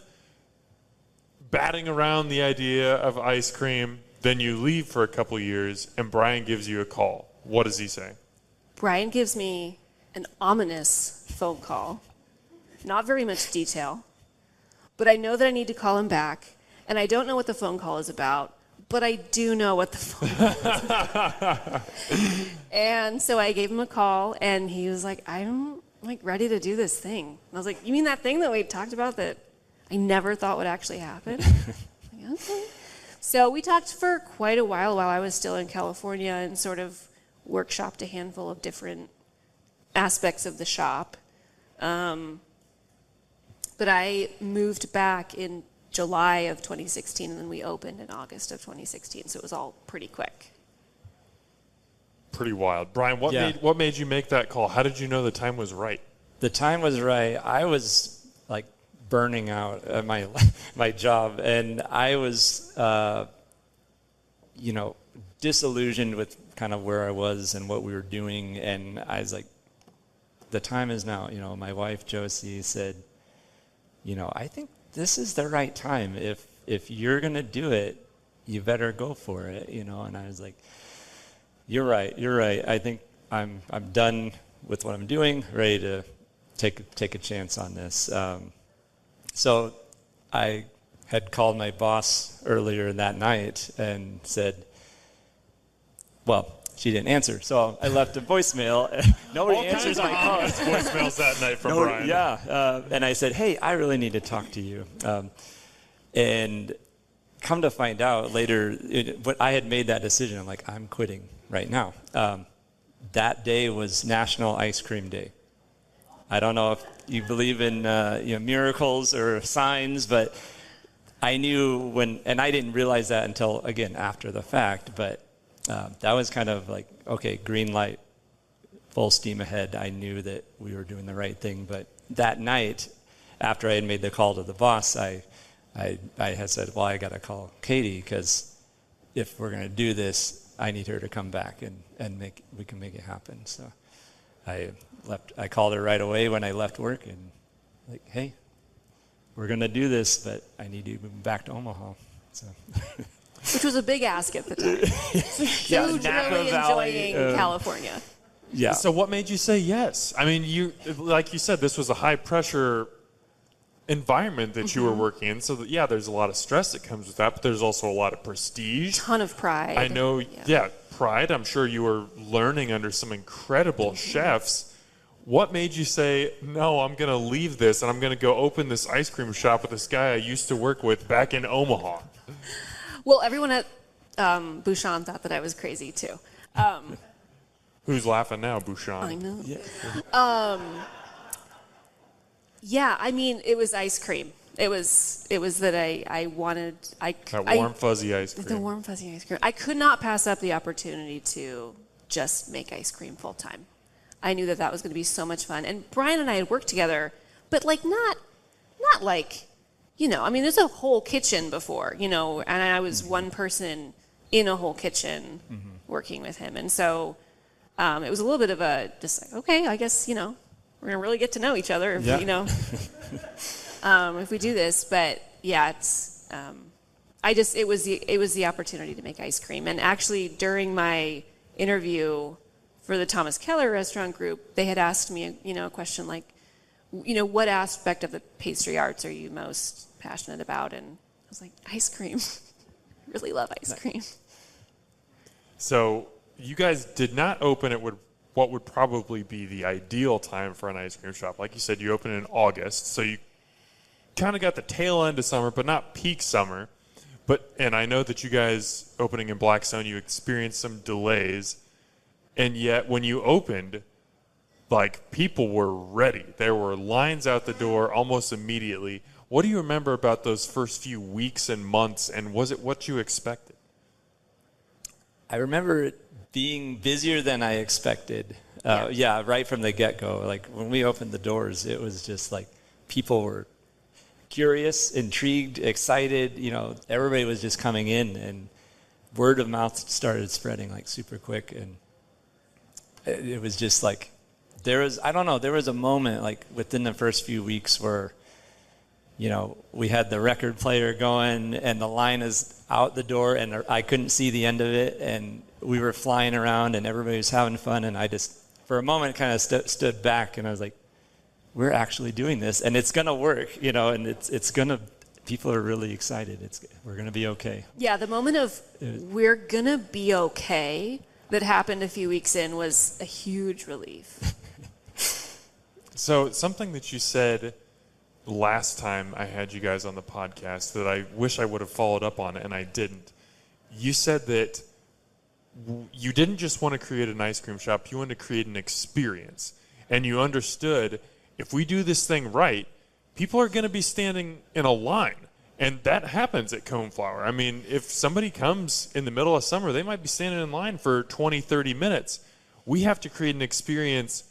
batting around the idea of ice cream, then you leave for a couple years, and Brian gives you a call. What does he say? Brian gives me an ominous phone call. Not very much detail, but I know that I need to call him back, and I don't know what the phone call is about, but I do know what the phone call is about. And so I gave him a call, and he was like, I'm ready to do this thing. And I was like, you mean that thing that we talked about that I never thought would actually happen? Okay. So we talked for quite a while I was still in California and sort of workshopped a handful of different aspects of the shop. But I moved back in July of 2016, and then we opened in August of 2016, so it was all pretty quick. Pretty wild. Brian, what made you make that call? How did you know the time was right? The time was right. I was like burning out at my job, and I was, disillusioned with kind of where I was and what we were doing, and I was like, the time is now. My wife Josie said, I think this is the right time. If you're gonna do it, you better go for it. And I was like, you're right. I think I'm done with what I'm doing, ready to take a chance on this. So I had called my boss earlier that night and said, well, she didn't answer, so I left a voicemail. Nobody answers my calls. Voicemails that night from Brian. Yeah, and I said, hey, I really need to talk to you. And come to find out later, when I had made that decision, I'm like, I'm quitting right now. That day was National Ice Cream Day. I don't know if you believe in miracles or signs, but I knew and I didn't realize that until, again, after the fact, but that was kind of like, okay, green light, full steam ahead. I knew that we were doing the right thing, but that night, after I had made the call to the boss, I had said, well, I got to call Katie, because if we're going to do this, I need her to come back and we can make it happen. So I called her right away when I left work, and like, hey, we're going to do this, but I need you to move back to Omaha. So. Which was a big ask at the time. Huge, really enjoying California. Yeah. So what made you say yes? I mean, like you said, this was a high-pressure environment that you were working in. So, there's a lot of stress that comes with that, but there's also a lot of prestige. Ton of pride. I know, pride. I'm sure you were learning under some incredible chefs. What made you say, no, I'm going to leave this and I'm going to go open this ice cream shop with this guy I used to work with back in Omaha? Well, everyone at Bouchon thought that I was crazy, too. Who's laughing now, Bouchon? I know. Yeah. I mean, it was ice cream. It was that I wanted... That warm, fuzzy ice cream. The warm, fuzzy ice cream. I could not pass up the opportunity to just make ice cream full time. I knew that was going to be so much fun. And Brian and I had worked together, but not like... there's a whole kitchen before, and I was one person in a whole kitchen working with him. And so it was a little bit of a, just like, okay, I guess, we're going to really get to know each other, if, if we do this. But yeah, it's, it was the opportunity to make ice cream. And actually during my interview for the Thomas Keller restaurant group, they had asked me, a question like, what aspect of the pastry arts are you most passionate about? And I was like, ice cream. Really love ice cream. So you guys did not open at what would probably be the ideal time for an ice cream shop. Like you said, you opened in August, so you kind of got the tail end of summer, but not peak summer. And I know that you guys opening in Blackstone, you experienced some delays, and yet when you opened, like, people were ready. There were lines out the door almost immediately. What do you remember about those first few weeks and months, and was it what you expected? I remember it being busier than I expected. Right from the get-go. Like, when we opened the doors, it was just like people were curious, intrigued, excited. Everybody was just coming in, and word of mouth started spreading like super quick, and it was just like, there was a moment like within the first few weeks where, we had the record player going and the line is out the door and I couldn't see the end of it, and we were flying around and everybody was having fun, and I just, for a moment, kind of stood back and I was like, we're actually doing this and it's going to work, and it's going to, people are really excited. We're going to be okay. Yeah, the moment of we're going to be okay that happened a few weeks in was a huge relief. So something that you said last time I had you guys on the podcast that I wish I would have followed up on, and I didn't. you said that you didn't just want to create an ice cream shop, you wanted to create an experience. And you understood, if we do this thing right, people are going to be standing in a line. And that happens at Coneflower. I mean, if somebody comes in the middle of summer, they might be standing in line for 20, 30 minutes. We have to create an experience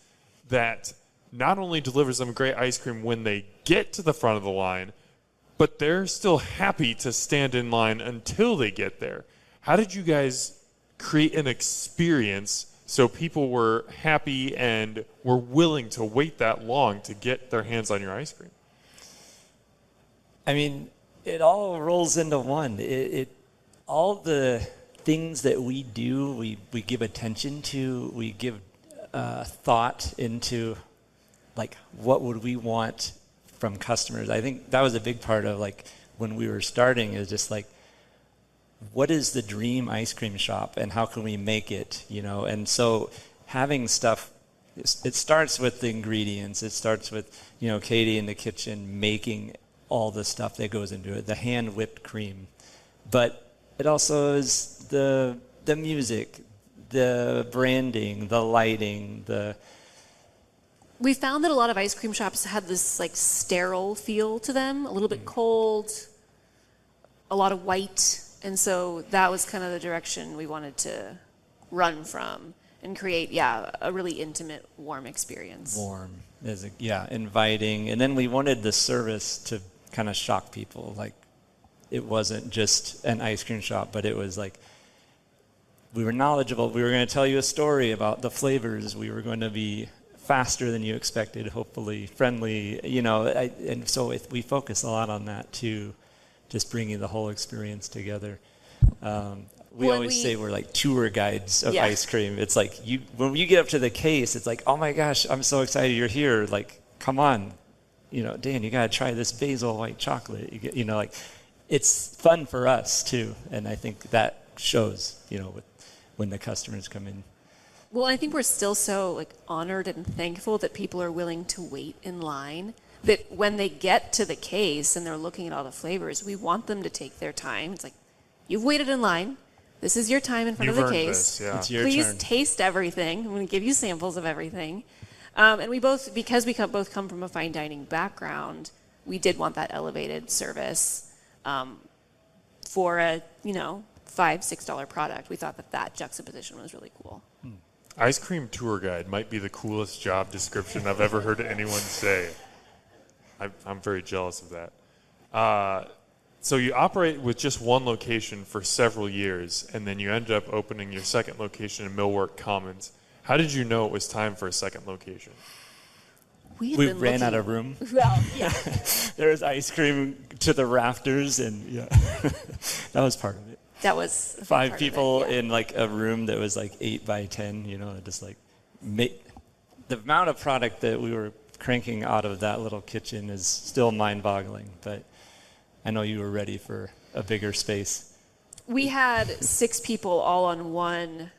that not only delivers them great ice cream when they get to the front of the line, but they're still happy to stand in line until they get there. How did you guys create an experience so people were happy and were willing to wait that long to get their hands on your ice cream? I mean, it all rolls into one. All the things that we do, we give attention to, we give thought into, like, what would we want from customers. I think that was a big part of, like, when we were starting, is just like, what is the dream ice cream shop and how can we make it, you know? And so having stuff, it starts with the ingredients. It starts with, you know, Katie in the kitchen making all the stuff that goes into it, the hand whipped cream. But it also is the music, the branding, the lighting, We found that a lot of ice cream shops had this like sterile feel to them, a little bit cold, a lot of white. And so that was kind of the direction we wanted to run from and create, a really intimate, warm experience. Warm, inviting. And then we wanted the service to kind of shock people. Like, it wasn't just an ice cream shop, but it was like, we were knowledgeable. We were going to tell you a story about the flavors. We were going to be faster than you expected, hopefully, friendly, you know. And so we focus a lot on that too, just bringing the whole experience together. We always say we're like tour guides of ice cream. It's like, when you get up to the case, it's like, oh my gosh, I'm so excited you're here. Like, come on, you know, Dan, you got to try this basil white chocolate. You know, like, it's fun for us too. And I think that shows, you know, when the customers come in. Well, I think we're still so like honored and thankful that people are willing to wait in line, that when they get to the case and they're looking at all the flavors, we want them to take their time. It's like, you've waited in line. This is your time in front of the case. It's your Please turn. taste everything. I'm going to give you samples of everything. And we both, because we both come from a fine dining background, we did want that elevated service for a, you know, $5, $6 product. We thought that juxtaposition was really cool. Ice cream tour guide might be the coolest job description I've ever heard anyone say. I'm very jealous of that. So you operate with just one location for several years, and then you ended up opening your second location in Millwork Commons. How did you know it was time for a second location? We ran out of room. Well, yeah. There was ice cream to the rafters, and that was part of it. That was 5 people in like a room that was like 8 by 10, you know, just like the amount of product that we were cranking out of that little kitchen is still mind-boggling, but I know you were ready for a bigger space. We had 6 people all on one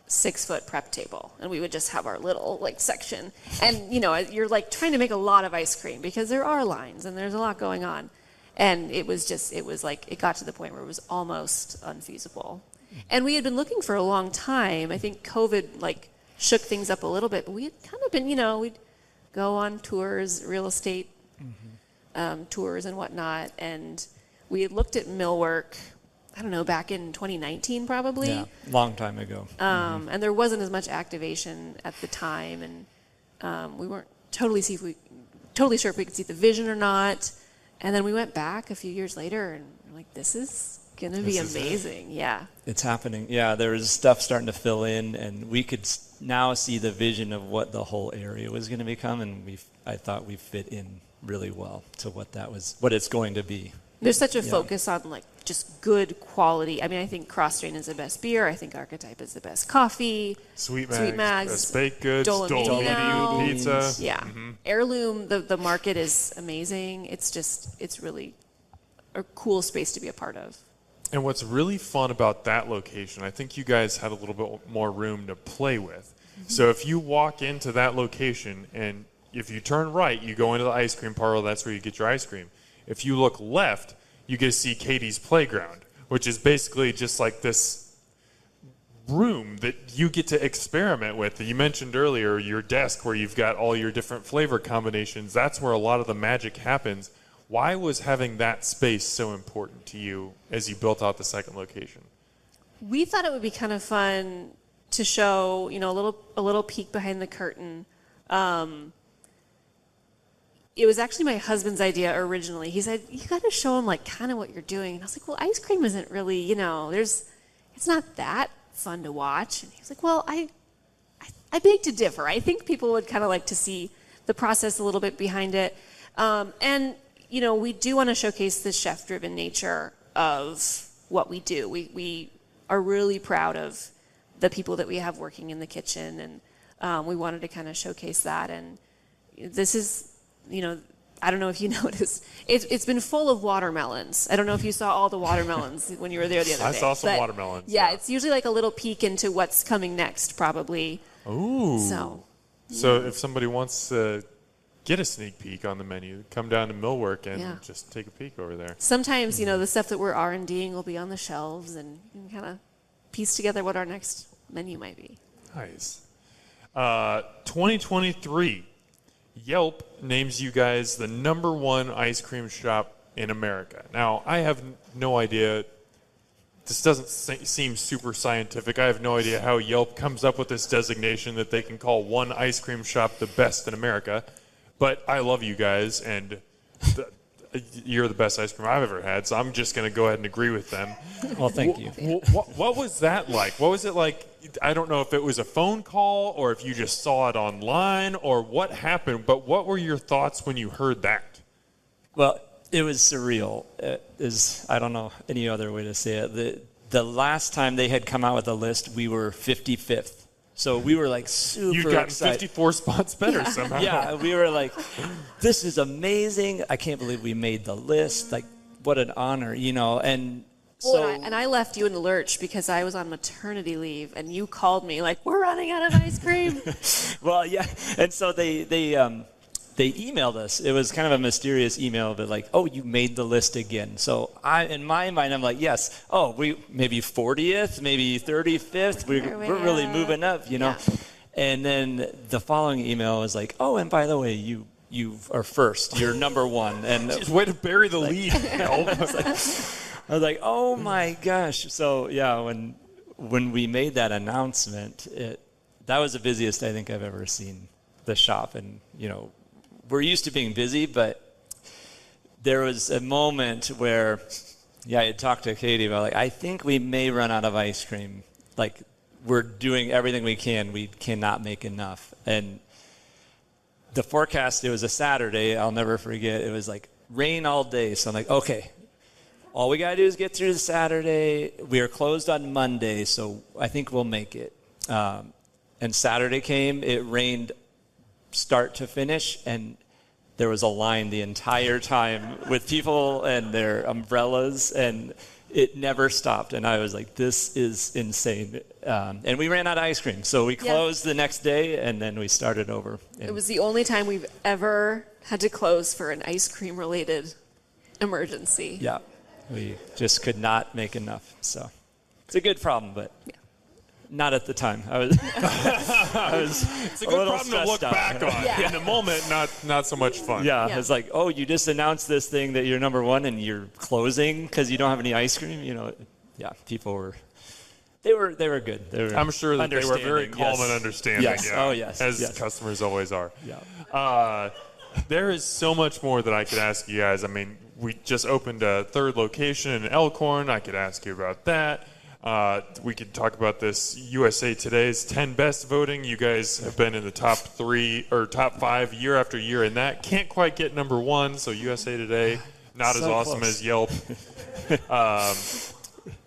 6-foot prep table, and we would just have our little like section. And you know, you're like trying to make a lot of ice cream because there are lines and there's a lot going on. And it was like, it got to the point where it was almost unfeasible. And we had been looking for a long time. I think COVID like shook things up a little bit, but we had kind of been, you know, we'd go on tours, real estate tours and whatnot. And we had looked at millwork, I don't know, back in 2019 probably. Yeah, long time ago. And there wasn't as much activation at the time. And we weren't totally sure if we could see the vision or not. And then we went back a few years later and we're like, this is going to be amazing. Yeah. It's happening. Yeah, there was stuff starting to fill in, and we could now see the vision of what the whole area was going to become, and I thought we fit in really well to what it's going to be. There's such a focus on like just good quality. I mean, I think Cross Strain is the best beer. I think Archetype is the best coffee. Sweet Mags, Best Baked Goods, Dolomiti Pizza. Yeah. Heirloom, the market is amazing. It's really a cool space to be a part of. And what's really fun about that location, I think you guys had a little bit more room to play with. So if you walk into that location and if you turn right, you go into the ice cream parlor, that's where you get your ice cream. If you look left, you get to see Katie's playground, which is basically just like this room that you get to experiment with. You mentioned earlier your desk where you've got all your different flavor combinations. That's where a lot of the magic happens. Why was having that space so important to you as you built out the second location? We thought it would be kind of fun to show, a little peek behind the curtain. It was actually my husband's idea originally. He said, you got to show him like kind of what you're doing. And I was like, well, ice cream isn't really, it's not that fun to watch. And he was like, well, I beg to differ. I think people would kind of like to see the process a little bit behind it. And we do want to showcase the chef-driven nature of what we do. We are really proud of the people that we have working in the kitchen, and we wanted to kind of showcase that. And this is, I don't know if you noticed, it's been full of watermelons. I don't know if you saw all the watermelons when you were there the other day. I saw some watermelons. Yeah, it's usually like a little peek into what's coming next, probably. Ooh. So if somebody wants to get a sneak peek on the menu, come down to Millwork and just take a peek over there. Sometimes, the stuff that we're R&Ding will be on the shelves, and you can kind of piece together what our next menu might be. Nice. 2023, Yelp names you guys the #1 ice cream shop in America. Now, I have no idea. This doesn't seem super scientific. I have no idea how Yelp comes up with this designation that they can call one ice cream shop the best in America. But I love you guys, and you're the best ice cream I've ever had, so I'm just going to go ahead and agree with them. Well, thank you. What was that like? What was it like? I don't know if it was a phone call or if you just saw it online or what happened, but what were your thoughts when you heard that? Well, it was surreal. I don't know any other way to say it. The last time they had come out with a list, we were 55th. So we were like super You've gotten excited. 54 spots better somehow. Yeah, we were like, this is amazing. I can't believe we made the list. Like, what an honor, And so, and I left you in the lurch because I was on maternity leave, and you called me like, we're running out of ice cream. well, yeah. And so they emailed us. It was kind of a mysterious email, but like, oh, you made the list again. So in my mind, I'm like, yes. Oh, we maybe 40th, maybe 35th. We're really moving up, Yeah. And then the following email was like, oh, and by the way, you are first. You're #1. And just way to bury the lead. I was like, oh my gosh. So yeah, when we made that announcement, that was the busiest I think I've ever seen the shop, and we're used to being busy, but there was a moment where, I had talked to Katie about, like, I think we may run out of ice cream. Like, we're doing everything we can. We cannot make enough. And the forecast, it was a Saturday. I'll never forget. It was like rain all day. So I'm like, okay, all we got to do is get through the Saturday. We are closed on Monday, so I think we'll make it. And Saturday came. It rained start to finish, and there was a line the entire time with people and their umbrellas, and it never stopped. And I was like, this is insane. And we ran out of ice cream, so we closed the next day, and then we started over. It was the only time we've ever had to close for an ice cream related emergency. Yeah, we just could not make enough. So it's a good problem, but not at the time. I was it's a good problem to look back on. Yeah. In the moment, not so much fun. Yeah, it's like, oh, you just announced this thing that you're #1 and you're closing because you don't have any ice cream. People were good. I'm sure that they were very calm and understanding. Yes. Yeah, oh yes, as customers always are. Yeah. There is so much more that I could ask you guys. I mean, we just opened a third location in Elkhorn. I could ask you about that. We could talk about this USA Today's 10 best voting. You guys have been in the top 3 or top 5 year after year, and that can't quite get #1. So USA Today, not as awesome close. as Yelp.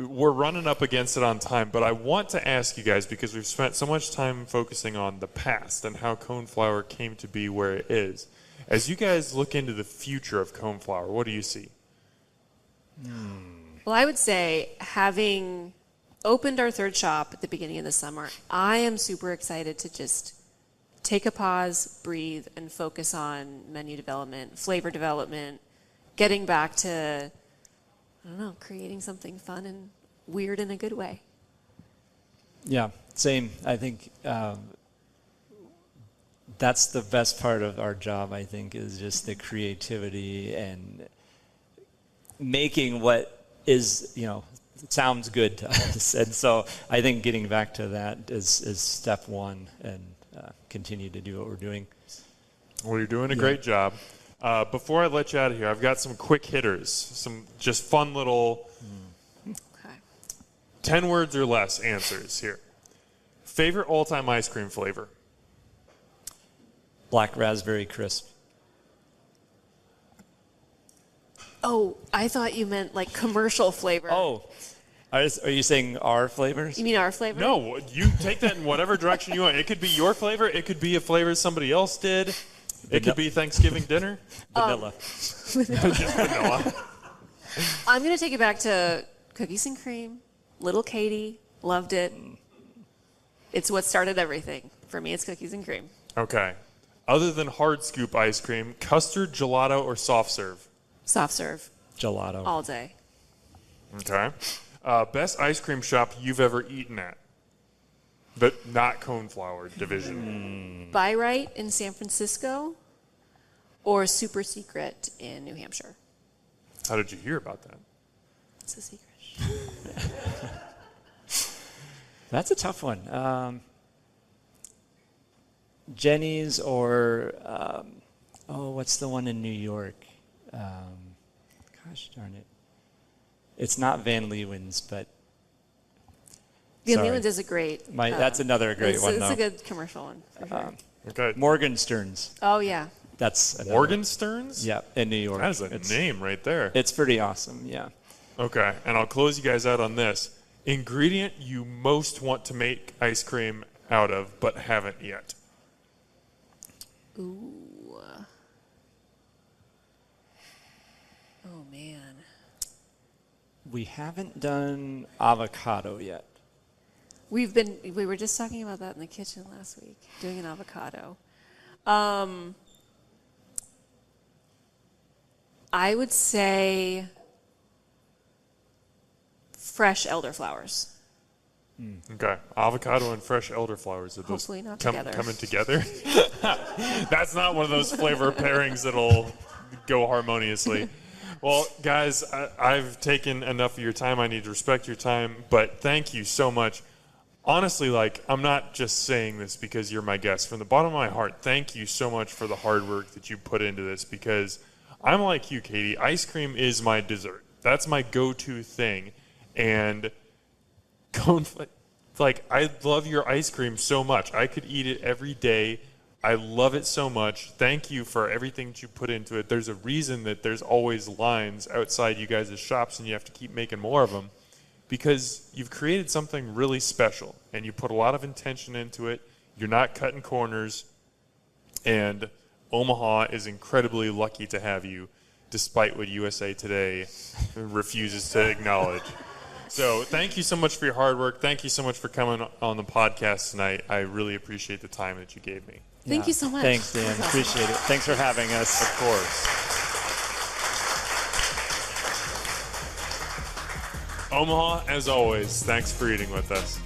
We're running up against it on time, but I want to ask you guys, because we've spent so much time focusing on the past and how Coneflower came to be where it is. As you guys look into the future of Coneflower, what do you see? Well, I would say, having opened our third shop at the beginning of the summer, I am super excited to just take a pause, breathe, and focus on menu development, flavor development, getting back to I don't know, creating something fun and weird in a good way. Yeah, same. I think that's the best part of our job, I think, is just the creativity and making what is, sounds good to us. And so I think getting back to that is step one, and continue to do what we're doing. Well, you're doing a great job. Before I let you out of here, I've got some quick hitters, some just fun little 10 words or less answers here. Favorite all-time ice cream flavor? Black raspberry crisp. Oh, I thought you meant like commercial flavor. Oh, are you saying our flavors? You mean our flavor? No, you take that in whatever direction you want. It could be your flavor. It could be a flavor somebody else did. It could be Thanksgiving dinner. Vanilla. Just vanilla. I'm going to take it back to cookies and cream. Little Katie, loved it. It's what started everything. For me, it's cookies and cream. Okay. Other than hard scoop ice cream, custard, gelato, or soft serve? Soft serve. Gelato. All day. Okay. Best ice cream shop you've ever eaten at? But not Coneflower division. Buy Right in San Francisco or Super Secret in New Hampshire. How did you hear about that? It's a secret. That's a tough one. Jenny's or, what's the one in New York? Gosh darn it. It's not Van Leeuwen's, but... Van sorry. Leeuwen's is a great... That's another great one, It's though. a good commercial one, for sure. Okay. Morgenstern's. Oh, yeah. That's another. Morgenstern's? Yeah, in New York. That is a name right there. It's pretty awesome, yeah. Okay, and I'll close you guys out on this. Ingredient you most want to make ice cream out of, but haven't yet. Ooh. Oh, man. We haven't done avocado yet. We were just talking about that in the kitchen last week, doing an avocado. I would say fresh elderflowers. Okay, avocado and fresh elderflowers. Are those Hopefully not together. coming together? That's not one of those flavor pairings that'll go harmoniously. Well, guys, I've taken enough of your time. I need to respect your time, but thank you so much. Honestly, I'm not just saying this because you're my guest. From the bottom of my heart, thank you so much for the hard work that you put into this, because I'm like you, Katie. Ice cream is my dessert. That's my go-to thing. And I love your ice cream so much. I could eat it every day. I love it so much. Thank you for everything that you put into it. There's a reason that there's always lines outside you guys' shops and you have to keep making more of them, because you've created something really special and you put a lot of intention into it. You're not cutting corners, and Omaha is incredibly lucky to have you, despite what USA Today refuses to acknowledge. So thank you so much for your hard work. Thank you so much for coming on the podcast tonight. I really appreciate the time that you gave me. Thank you so much. Thanks, Dan. Appreciate it. Thanks for having us. Of course. Omaha, as always, thanks for eating with us.